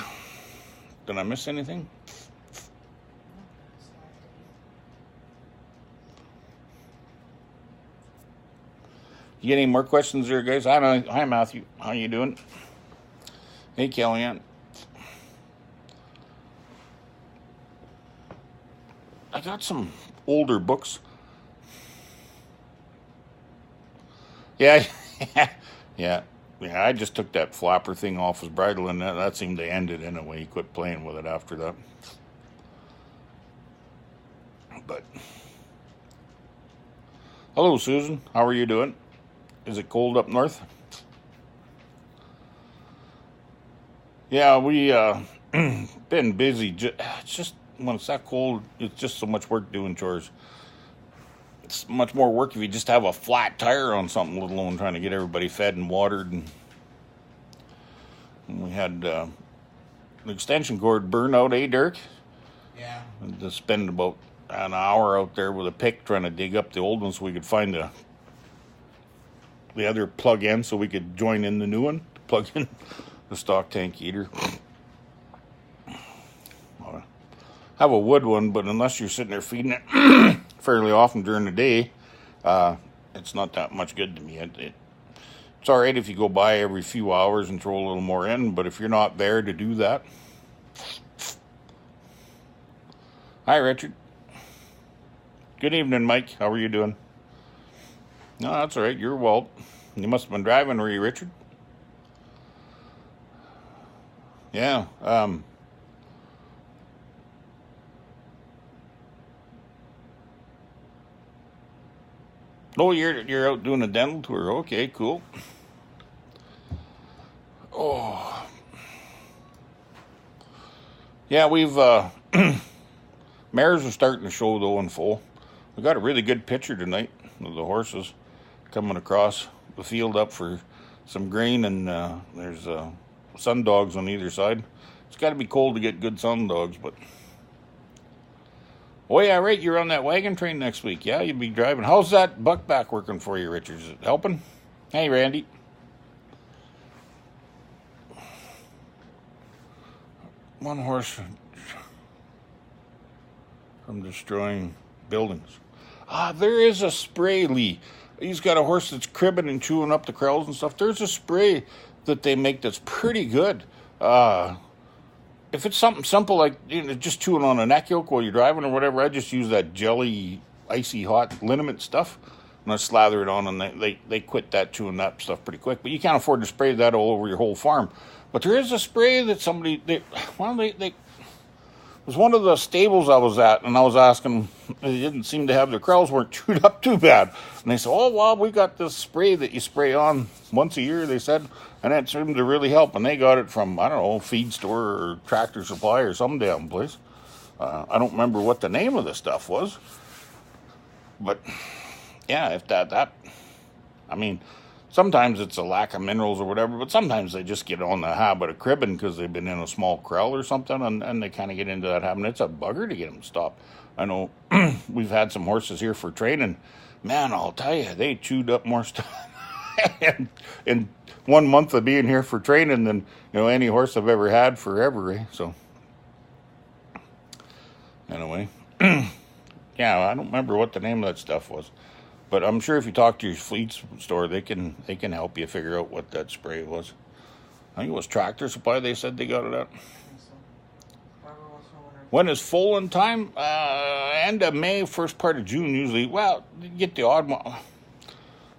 Did I miss anything? You get any more questions there, guys? Hi, Matthew. How you doing? Hey, Kellyanne. I got some older books. Yeah, yeah. I just took that flapper thing off his bridle, and that seemed to end it anyway. He quit playing with it after that. But hello, Susan. How are you doing? Is it cold up north? Yeah, we been busy. It's just when it's that cold, it's just so much work doing chores. It's much more work if you just have a flat tire on something, let alone trying to get everybody fed and watered. And we had the extension cord burn out, Dirk? Yeah. And to spend about an hour out there with a pick trying to dig up the old one so we could find the other plug in so we could join in the new one, plug in the stock tank heater. Have a wood one, but unless you're sitting there feeding it fairly often during the day, it's not that much good to me. It's all right if you go by every few hours and throw a little more in, but if you're not there to do that. Hi, Richard. Good evening, Mike. How are you doing? No, that's all right. You're Walt. You must have been driving, were you, Richard? Yeah. Oh, you're out doing a dental tour. Okay, cool. Oh. Yeah, we've mares are starting to show though in full. We got a really good picture tonight of the horses coming across the field up for some grain, and there's sun dogs on either side. It's got to be cold to get good sun dogs, but... Oh, yeah, right, you're on that wagon train next week. Yeah, you'll be driving. How's that buck back working for you, Richard? Is it helping? Hey, Randy. One horse from destroying buildings. There is a spray, Lee. He's got a horse that's cribbing and chewing up the corrals and stuff. There's a spray that they make that's pretty good. If it's something simple like just chewing on a neck yoke while you're driving or whatever, I just use that jelly, icy hot liniment stuff, and I slather it on, and they quit that chewing that stuff pretty quick. But you can't afford to spray that all over your whole farm. But there is a spray that somebody, it was one of the stables I was at, and I was asking, they didn't seem to have their corrals weren't chewed up too bad. And they said, oh, well, we got this spray that you spray on once a year, they said, and that seemed to really help. And they got it from, I don't know, feed store or Tractor Supply or some damn place. I don't remember what the name of the stuff was. But, yeah, if I mean, sometimes it's a lack of minerals or whatever, but sometimes they just get on the habit of cribbing because they've been in a small corral or something, and they kind of get into that habit. It's a bugger to get them stopped. I know we've had some horses here for training. Man, I'll tell you, they chewed up more stuff in 1 month of being here for training than any horse I've ever had forever. Eh? So anyway, yeah, I don't remember what the name of that stuff was. But I'm sure if you talk to your fleet store, they can help you figure out what that spray was. I think it was Tractor Supply they said they got it at. When is full in time? End of May, first part of June usually. Well, you get the odd one.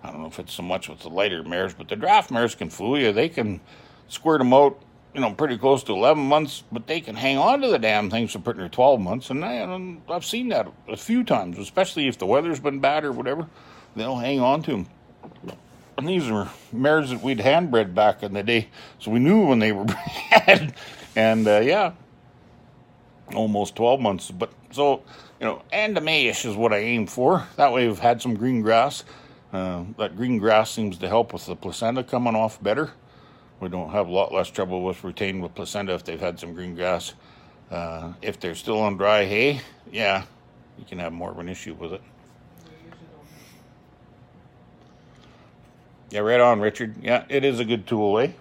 I don't know if it's so much with the lighter mares, but the draft mares can fool you. They can squirt them out, pretty close to 11 months, but they can hang on to the damn things for putting her 12 months. And I've seen that a few times, especially if the weather's been bad or whatever. They'll hang on to them. And these are mares that we'd hand-bred back in the day, so we knew when they were bred. And, yeah, almost 12 months. But, so, end of May-ish is what I aim for. That way we've had some green grass. That green grass seems to help with the placenta coming off better. We don't have a lot less trouble with retaining with placenta if they've had some green grass. If they're still on dry hay, yeah, you can have more of an issue with it. Yeah, right on, Richard. Yeah, it is a good tool, eh?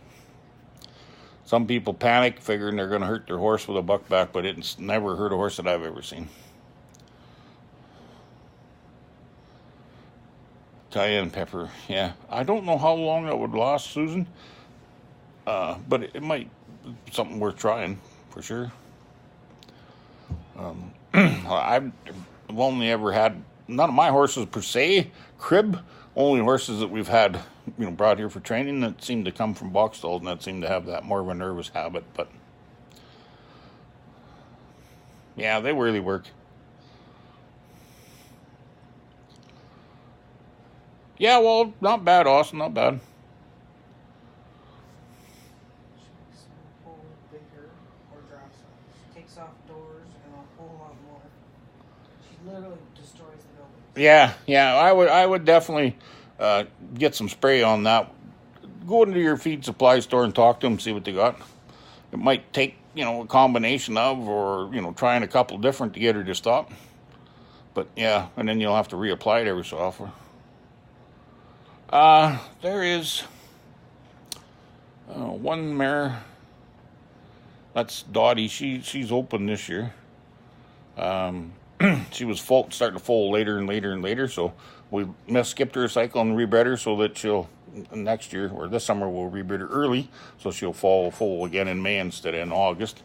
Some people panic figuring they're going to hurt their horse with a buckback, but it's never hurt a horse that I've ever seen. Cayenne pepper, yeah. I don't know how long that would last, Susan. But it might be something worth trying, for sure. I've only ever had, none of my horses per se, crib. Only horses that we've had, brought here for training that seem to come from box stalls and that seem to have that more of a nervous habit. But, yeah, they really work. Yeah, well, not bad, Austin, not bad. Takes off doors and a whole lot more. She literally destroys the building. Yeah, I would definitely get some spray on that. Go into your feed supply store and talk to them, see what they got. It might take, a combination of, or, trying a couple different to get her to stop. But, yeah, and then you'll have to reapply it every so often. There is one mare. That's Dottie. She's open this year. She was starting to foal later and later and later, so we skipped her a cycle and rebred her so that she'll next year or this summer we'll rebred her early, so she'll foal again in May instead of in August.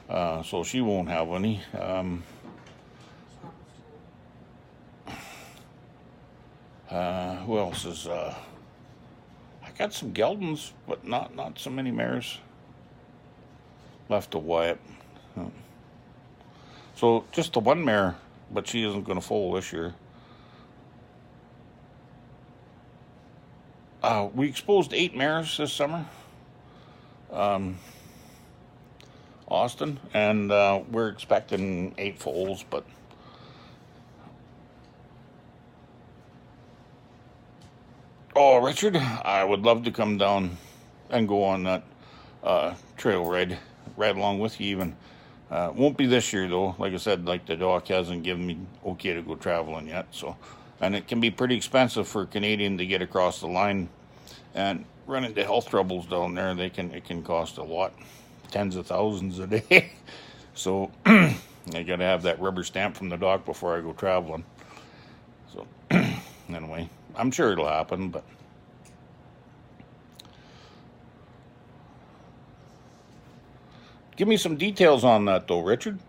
So she won't have any. Who else is? I got some geldings, but not so many mares left to Wyatt. So just the one mare, but she isn't going to foal this year. We exposed 8 mares this summer, Austin, and we're expecting 8 foals, but Oh, Richard, I would love to come down and go on that trail ride along with you even. Won't be this year though. Like I said, like the doc hasn't given me okay to go traveling yet. So, and it can be pretty expensive for a Canadian to get across the line and run into health troubles down there. It can cost a lot, tens of thousands a day. So I gotta have that rubber stamp from the doc before I go traveling. So anyway, I'm sure it'll happen, but give me some details on that though, Richard.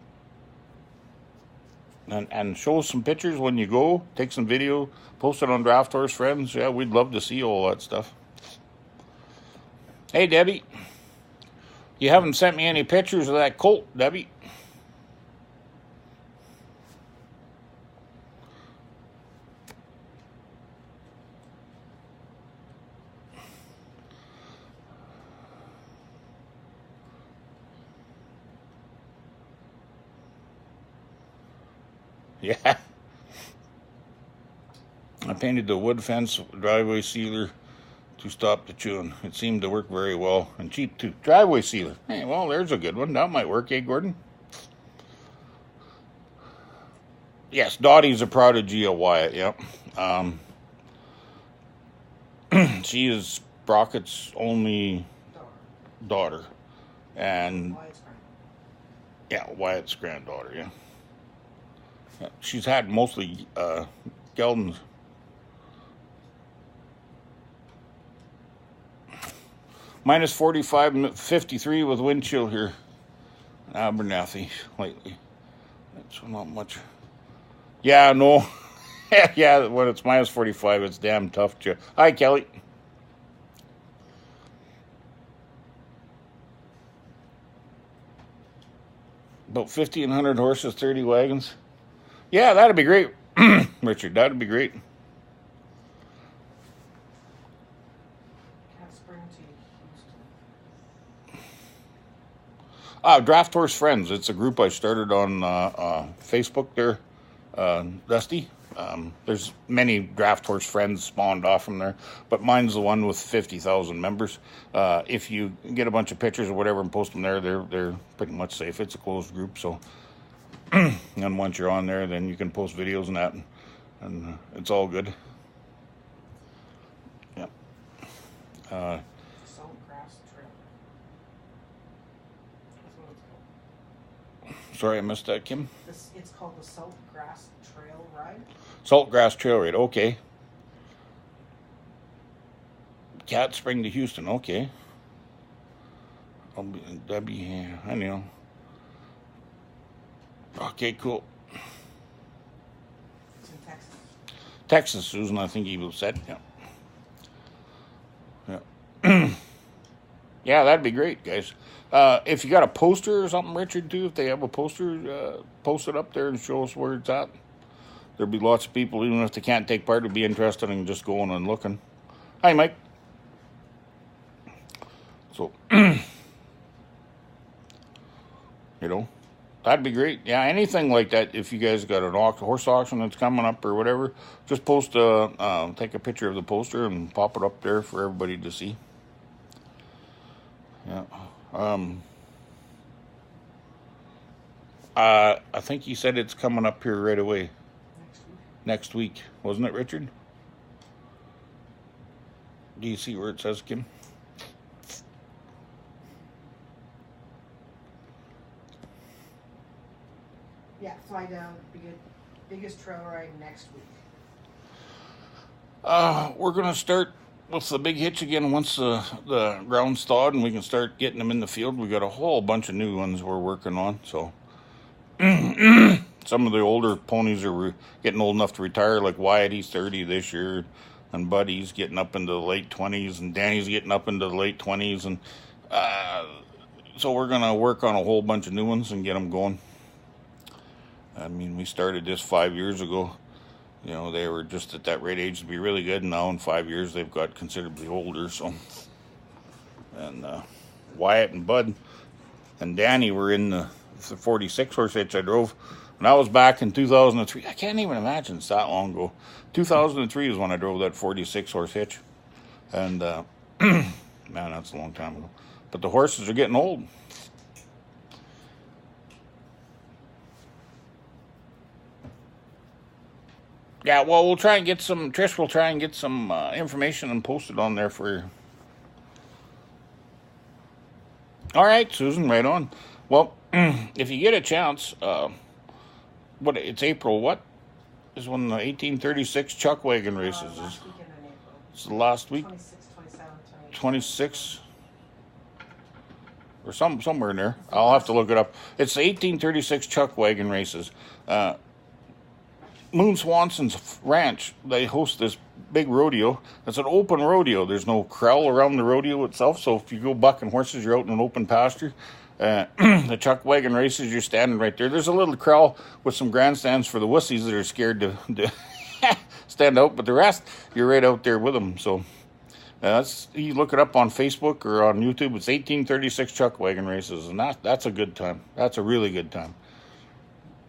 And show us some pictures when you go. Take some video, post it on Draft Horse Friends. Yeah, we'd love to see all that stuff. Hey, Debbie. You haven't sent me any pictures of that colt, Debbie. Yeah. I painted the wood fence driveway sealer to stop the chewing. It seemed to work very well and cheap too. Driveway sealer. Hey, well, there's a good one. That might work, eh, Gordon? Yes, Dottie's a prodigy of Wyatt, yep. She is Brockett's only daughter. And Wyatt's granddaughter, yeah. She's had mostly geldings. Minus 45, 53 with wind chill here in Abernathy lately. That's not much. Yeah, no. Yeah, when it's minus 45, it's damn tough. Hi, Kelly. About 1,500 horses, 30 wagons. Yeah, that'd be great, Richard. That'd be great. Draft Horse Friends. It's a group I started on Facebook there, Dusty. There's many Draft Horse Friends spawned off from there, but mine's the one with 50,000 members. If you get a bunch of pictures or whatever and post them there, they're pretty much safe. It's a closed group, so... And once you're on there, then you can post videos and that, and it's all good. Yeah. Saltgrass Trail. That's what it's called. Sorry, I missed that, Kim. It's called the Saltgrass Trail Ride. Saltgrass Trail Ride, okay. Cat Spring to Houston, okay. Debbie, I know. Okay, cool. It's in Texas. Texas, Susan, I think you said. Yeah. Yeah, that'd be great, guys. If you got a poster or something, Richard, too, if they have a poster, post it up there and show us where it's at. There'd be lots of people, even if they can't take part, would be interested in just going and looking. Hi, Mike. So, you know. That'd be great. Yeah, anything like that. If you guys got an horse auction that's coming up or whatever, just post take a picture of the poster and pop it up there for everybody to see. Yeah. I think he said it's coming up here right away. Next week, wasn't it, Richard? Do you see where it says, Kim? Yeah, fly down, biggest trail ride next week. We're going to start with the big hitch again once the ground's thawed and we can start getting them in the field. We got a whole bunch of new ones we're working on, so some of the older ponies are getting old enough to retire, like Wyatt, he's 30 this year, and Buddy's getting up into the late 20s, and Danny's getting up into the late 20s, and so we're going to work on a whole bunch of new ones and get them going. I mean, we started this 5 years ago. You know, they were just at that right age to be really good, and now in 5 years they've got considerably older. So, and Wyatt and Bud and Danny were in the 46 horse hitch I drove, and that was back in 2003. I can't even imagine it's that long ago. 2003 is when I drove that 46 horse hitch. And, man, that's a long time ago. But the horses are getting old. Yeah, well, we'll try and get some, Trish will try and get some information and post it on there for you. All right, Susan, right on. Well, if you get a chance, it's April, what is when the 1836 chuck wagon races is? Last weekend in April. It's the last week? 26, 27, 28. 26? Or somewhere in there. I'll have to look it up. It's the 1836 chuck wagon races. Moon Swanson's ranch, they host this big rodeo. It's an open rodeo. There's no corral around the rodeo itself, so if you go bucking horses, you're out in an open pasture. The chuck wagon races, you're standing right there. There's a little corral with some grandstands for the wussies that are scared to stand out, but the rest, you're right out there with them. So you look it up on Facebook or on YouTube. It's 1836 chuck wagon races, and that's a good time. That's a really good time.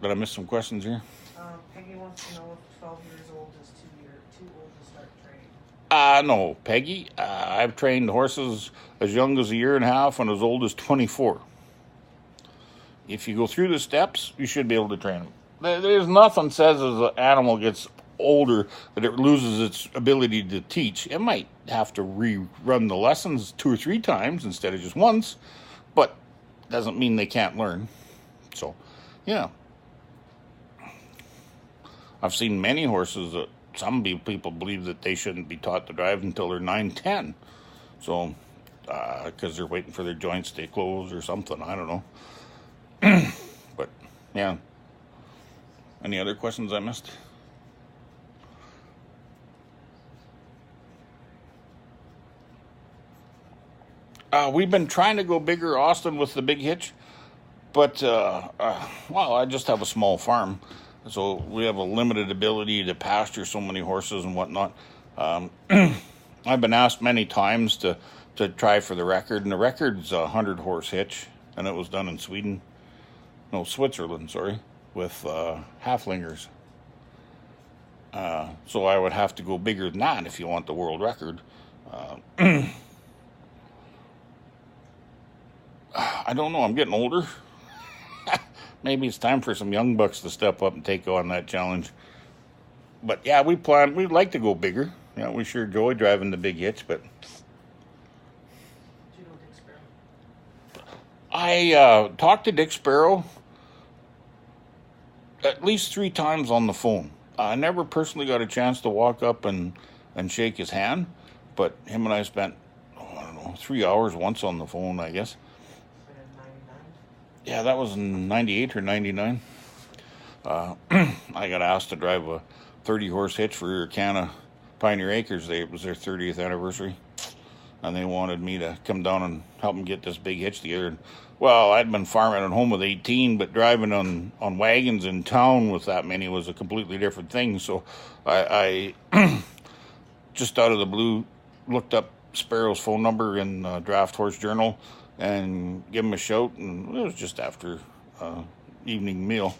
Did I miss some questions here? Peggy wants to know if 12 years old is too old to start training. No, Peggy. I've trained horses as young as 1.5 years and as old as 24. If you go through the steps, you should be able to train them. There's nothing says as an animal gets older that it loses its ability to teach. It might have to rerun the lessons 2 or 3 times instead of just once, but doesn't mean they can't learn. So, yeah. I've seen many horses that some people believe that they shouldn't be taught to drive until they're 9, 10. So, because they're waiting for their joints to close or something. I don't know. But, yeah. Any other questions I missed? We've been trying to go bigger, Austin, with the big hitch. But, well, I just have a small farm. So we have a limited ability to pasture so many horses and whatnot. I've been asked many times to try for the record, and the record's a 100-horse hitch, and it was done in Switzerland, sorry, with halflingers. So I would have to go bigger than that if you want the world record. I don't know, I'm getting older. Maybe it's time for some young bucks to step up and take on that challenge. But yeah, we'd like to go bigger. Yeah, we sure enjoy driving the big hitch, but... Do you know Dick Sparrow? I talked to Dick Sparrow at least 3 times on the phone. I never personally got a chance to walk up and shake his hand, but him and I spent, 3 hours once on the phone, I guess. Yeah, that was in 98 or 99. I got asked to drive a 30-horse hitch for Irricana Pioneer Acres. It was their 30th anniversary. And they wanted me to come down and help them get this big hitch together. And, well, I'd been farming at home with 18, but driving on wagons in town with that many was a completely different thing. So I just out of the blue, looked up Sparrow's phone number in Draft Horse Journal and give him a shout, and it was just after evening meal,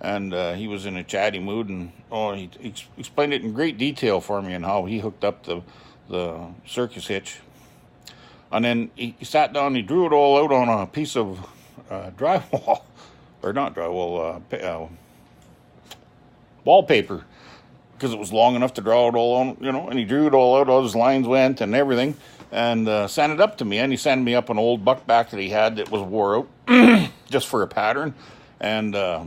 and he was in a chatty mood, and he explained it in great detail for me and how he hooked up the circus hitch, and then he sat down, he drew it all out on a piece of drywall, or not drywall, wallpaper, because it was long enough to draw it all on, and he drew it all out, all his lines went and everything, and sent it up to me, and he sent me up an old buckback that he had that was wore out, just for a pattern, and, yeah,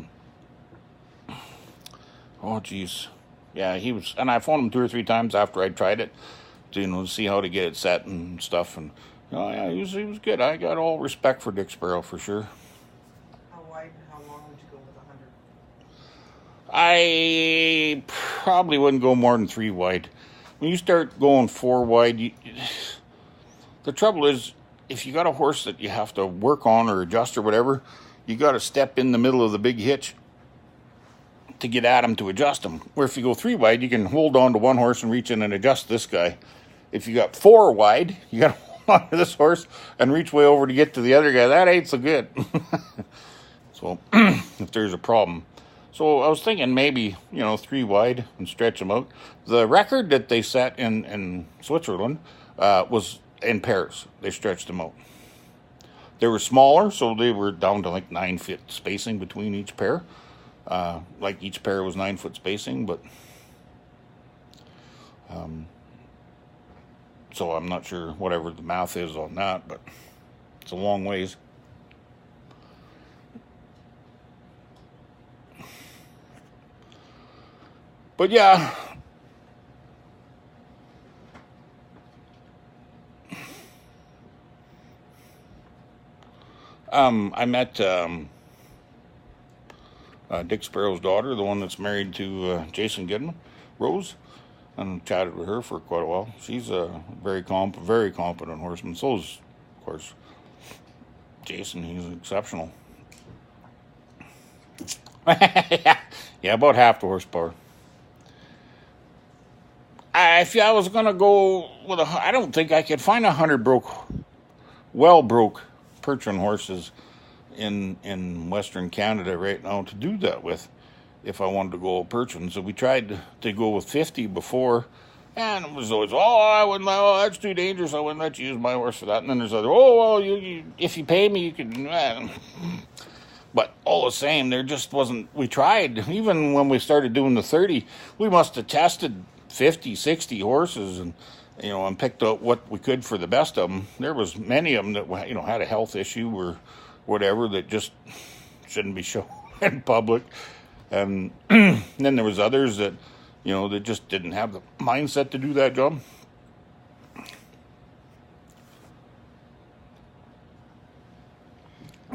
and I phoned him 2 or 3 times after I tried it, to, see how to get it set and stuff, and, yeah, he was good. I got all respect for Dick Sparrow, for sure. How wide and how long would you go with 100? I probably wouldn't go more than 3 wide. When you start going 4 wide, the trouble is, if you got a horse that you have to work on or adjust or whatever, you got to step in the middle of the big hitch to get at him to adjust him. Where if you go 3 wide, you can hold on to one horse and reach in and adjust this guy. If you got 4 wide, you got to hold on to this horse and reach way over to get to the other guy. That ain't so good. So, if there's a problem. So I was thinking maybe, 3 wide and stretch them out. The record that they set in Switzerland was in pairs. They stretched them out. They were smaller, so they were down to like 9 foot spacing between each pair. Like each pair was 9 foot spacing, but so I'm not sure whatever the math is on that, but it's a long ways. But yeah, I met Dick Sparrow's daughter, the one that's married to Jason Goodman, Rose, and chatted with her for quite a while. She's a very competent horseman. So is, of course, Jason. He's exceptional. Yeah, about half the horsepower. If I was gonna go with I don't think I could find 100 well-broke Percheron horses in Western Canada right now to do that with, if I wanted to go Percheron. So we tried to go with 50 before, and it was always, I wouldn't. Oh, that's too dangerous. I wouldn't let you use my horse for that. And then there's other, you if you pay me, you can. But all the same, there just wasn't. We tried, even when we started doing the 30, we must have tested 50, 60 horses, and and picked out what we could for the best of them. There was many of them that had a health issue or whatever that just shouldn't be shown in public, and then there was others that that just didn't have the mindset to do that job.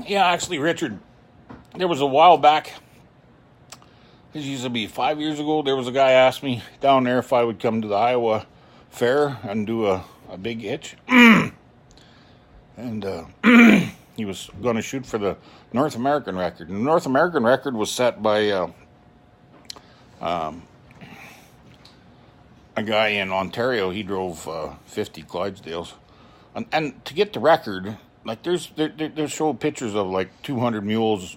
Yeah, actually, Richard, there was a while back. This used to be 5 years ago. There was a guy asked me down there if I would come to the Iowa Fair and do a big hitch. And he was going to shoot for the North American record. And the North American record was set by a guy in Ontario. He drove 50 Clydesdales. And to get the record, like there's show pictures of like 200 mules,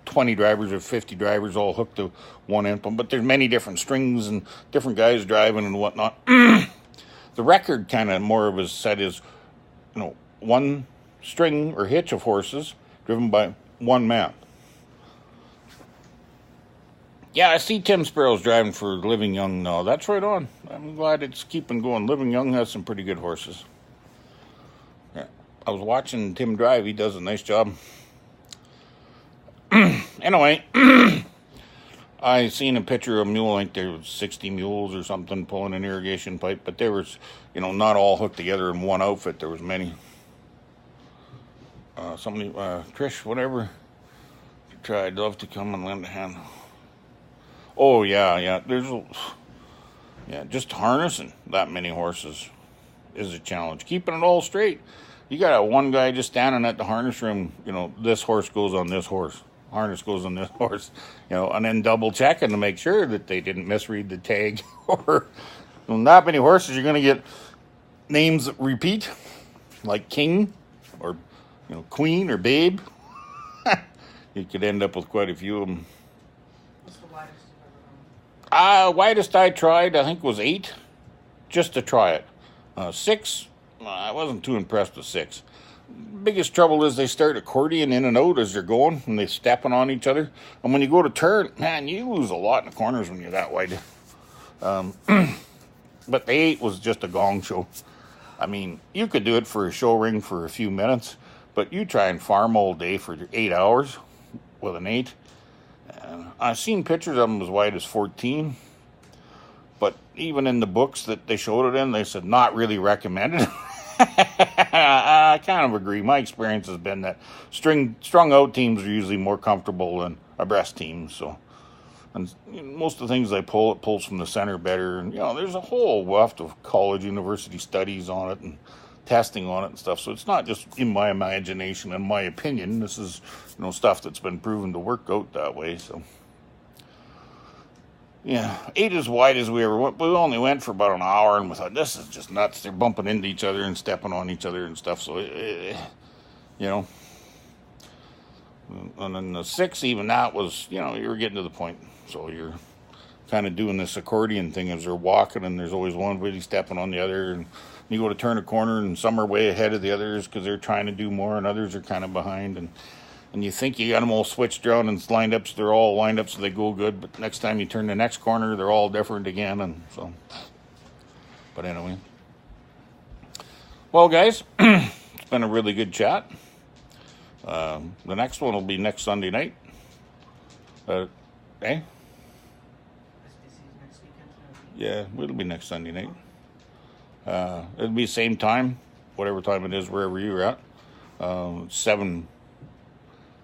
20 drivers or 50 drivers all hooked to one implement. But there's many different strings and different guys driving and whatnot. The record kind of more of a set is, one string or hitch of horses driven by one man. Yeah, I see Tim Sparrow's driving for Living Young now. That's right on. I'm glad it's keeping going. Living Young has some pretty good horses. Yeah, I was watching Tim drive. He does a nice job. Anyway, I seen a picture of a mule. I think there was 60 mules or something pulling an irrigation pipe, but there was, not all hooked together in one outfit. There was many. Somebody, Trish, whatever, try. I'd love to come and lend a hand. Oh yeah. Just harnessing that many horses is a challenge. Keeping it all straight. You got one guy just standing at the harness room. This horse goes on this horse. Harness goes on this horse, and then double checking to make sure that they didn't misread the tag. Or not many horses, you're going to get names that repeat, like King or Queen or Babe. You could end up with quite a few of them. What's the widest you've ever gone? Widest I tried, I think, was 8, just to try it. 6, I wasn't too impressed with 6. Biggest trouble is they start accordioning in and out as they're going, and they're stepping on each other. And when you go to turn, man, you lose a lot in the corners when you're that wide. But the 8 was just a gong show. I mean, you could do it for a show ring for a few minutes, but you try and farm all day for 8 hours with an 8. I've seen pictures of them as wide as 14, but even in the books that they showed it in, they said not really recommended. I kind of agree. My experience has been that strung out teams are usually more comfortable than abreast teams. So, and most of the things they pull, it pulls from the center better. And there's a whole wealth of college, university studies on it and testing on it and stuff. So it's not just in my imagination and my opinion. This is stuff that's been proven to work out that way. So. Yeah, 8 as wide as we ever went. We only went for about an hour, and we thought, this is just nuts. They're bumping into each other and stepping on each other and stuff. So, And then the 6, even that was, you were getting to the point. So you're kind of doing this accordion thing as they're walking, and there's always one really stepping on the other, and you go to turn a corner and some are way ahead of the others because they're trying to do more, and others are kind of behind, and you think you got them all switched around and lined up so they're all lined up so they go good, but next time you turn the next corner they're all different again. And so, but anyway, well guys, it's been a really good chat. The next one will be next Sunday night. Eh? Yeah, it'll be next Sunday night. It'll be same time, whatever time it is, wherever you're at. 7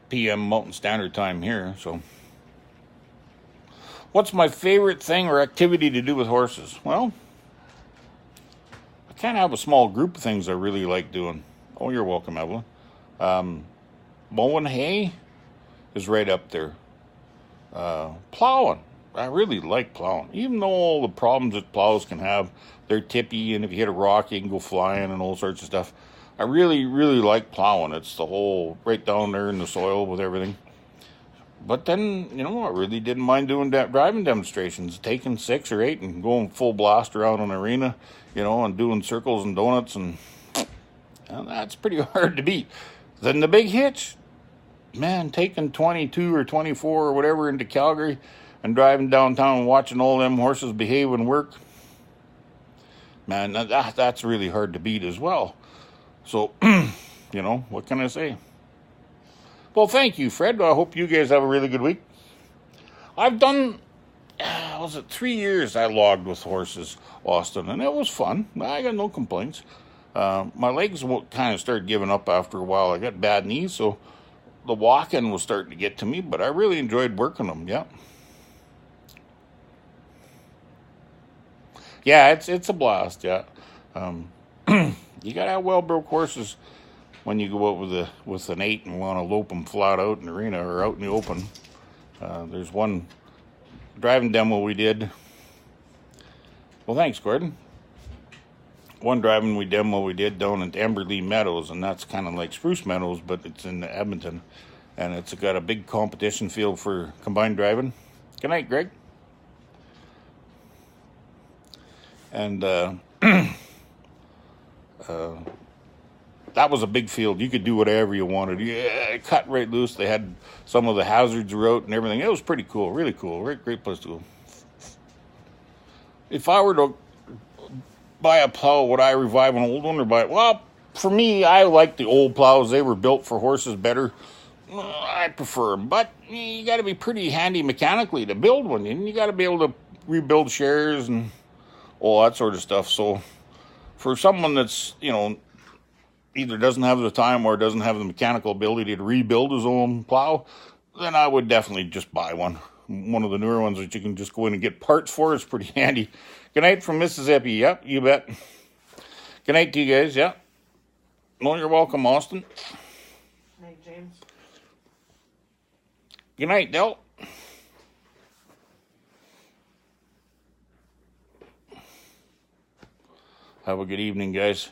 p.m. Mountain Standard Time here. So, what's my favorite thing or activity to do with horses? Well, I kind of have a small group of things I really like doing. Oh, you're welcome, Evelyn. Mowing hay is right up there. Plowing. I really like plowing. Even though all the problems that plows can have, they're tippy, and if you hit a rock, you can go flying and all sorts of stuff. I really, really like plowing. It's the whole right down there in the soil with everything. But then, you know, I really didn't mind doing driving demonstrations, taking 6 or 8 and going full blast around an arena, you know, and doing circles and donuts, and that's pretty hard to beat. Then the big hitch, man, taking 22 or 24 or whatever into Calgary and driving downtown and watching all them horses behave and work, man, that's really hard to beat as well. So, you know, what can I say? Well, thank you, Fred. I hope you guys have a really good week. I've done, was it 3 years I logged with horses, Austin, and it was fun. I got no complaints. My legs kind of started giving up after a while. I got bad knees, so the walking was starting to get to me, but I really enjoyed working them, yeah. Yeah, it's a blast, yeah. You gotta have well-broke horses when you go out with an 8 and want to lope them flat out in the arena or out in the open. There's one driving demo we did. Well, thanks, Gordon. One driving demo we did down in Emberley Meadows, and that's kind of like Spruce Meadows, but it's in Edmonton, and it's got a big competition field for combined driving. Good night, Greg. And that was a big field. You could do whatever you wanted. Yeah, cut right loose. They had some of the hazards wrote and everything. It was pretty cool, really cool. Great place to go. If I were to buy a plow, would I revive an old one or buy it? Well, for me, I like the old plows. They were built for horses better. I prefer them, but you got to be pretty handy mechanically to build one, and you got to be able to rebuild shares and all that sort of stuff. So for someone that's, you know, either doesn't have the time or doesn't have the mechanical ability to rebuild his own plow, then I would definitely just buy one. One of the newer ones that you can just go in and get parts for is pretty handy. Good night from Mississippi. Yep, you bet. Good night to you guys. Yep. No, you're welcome, Austin. Good night, James. Good night, Del. Have a good evening, guys.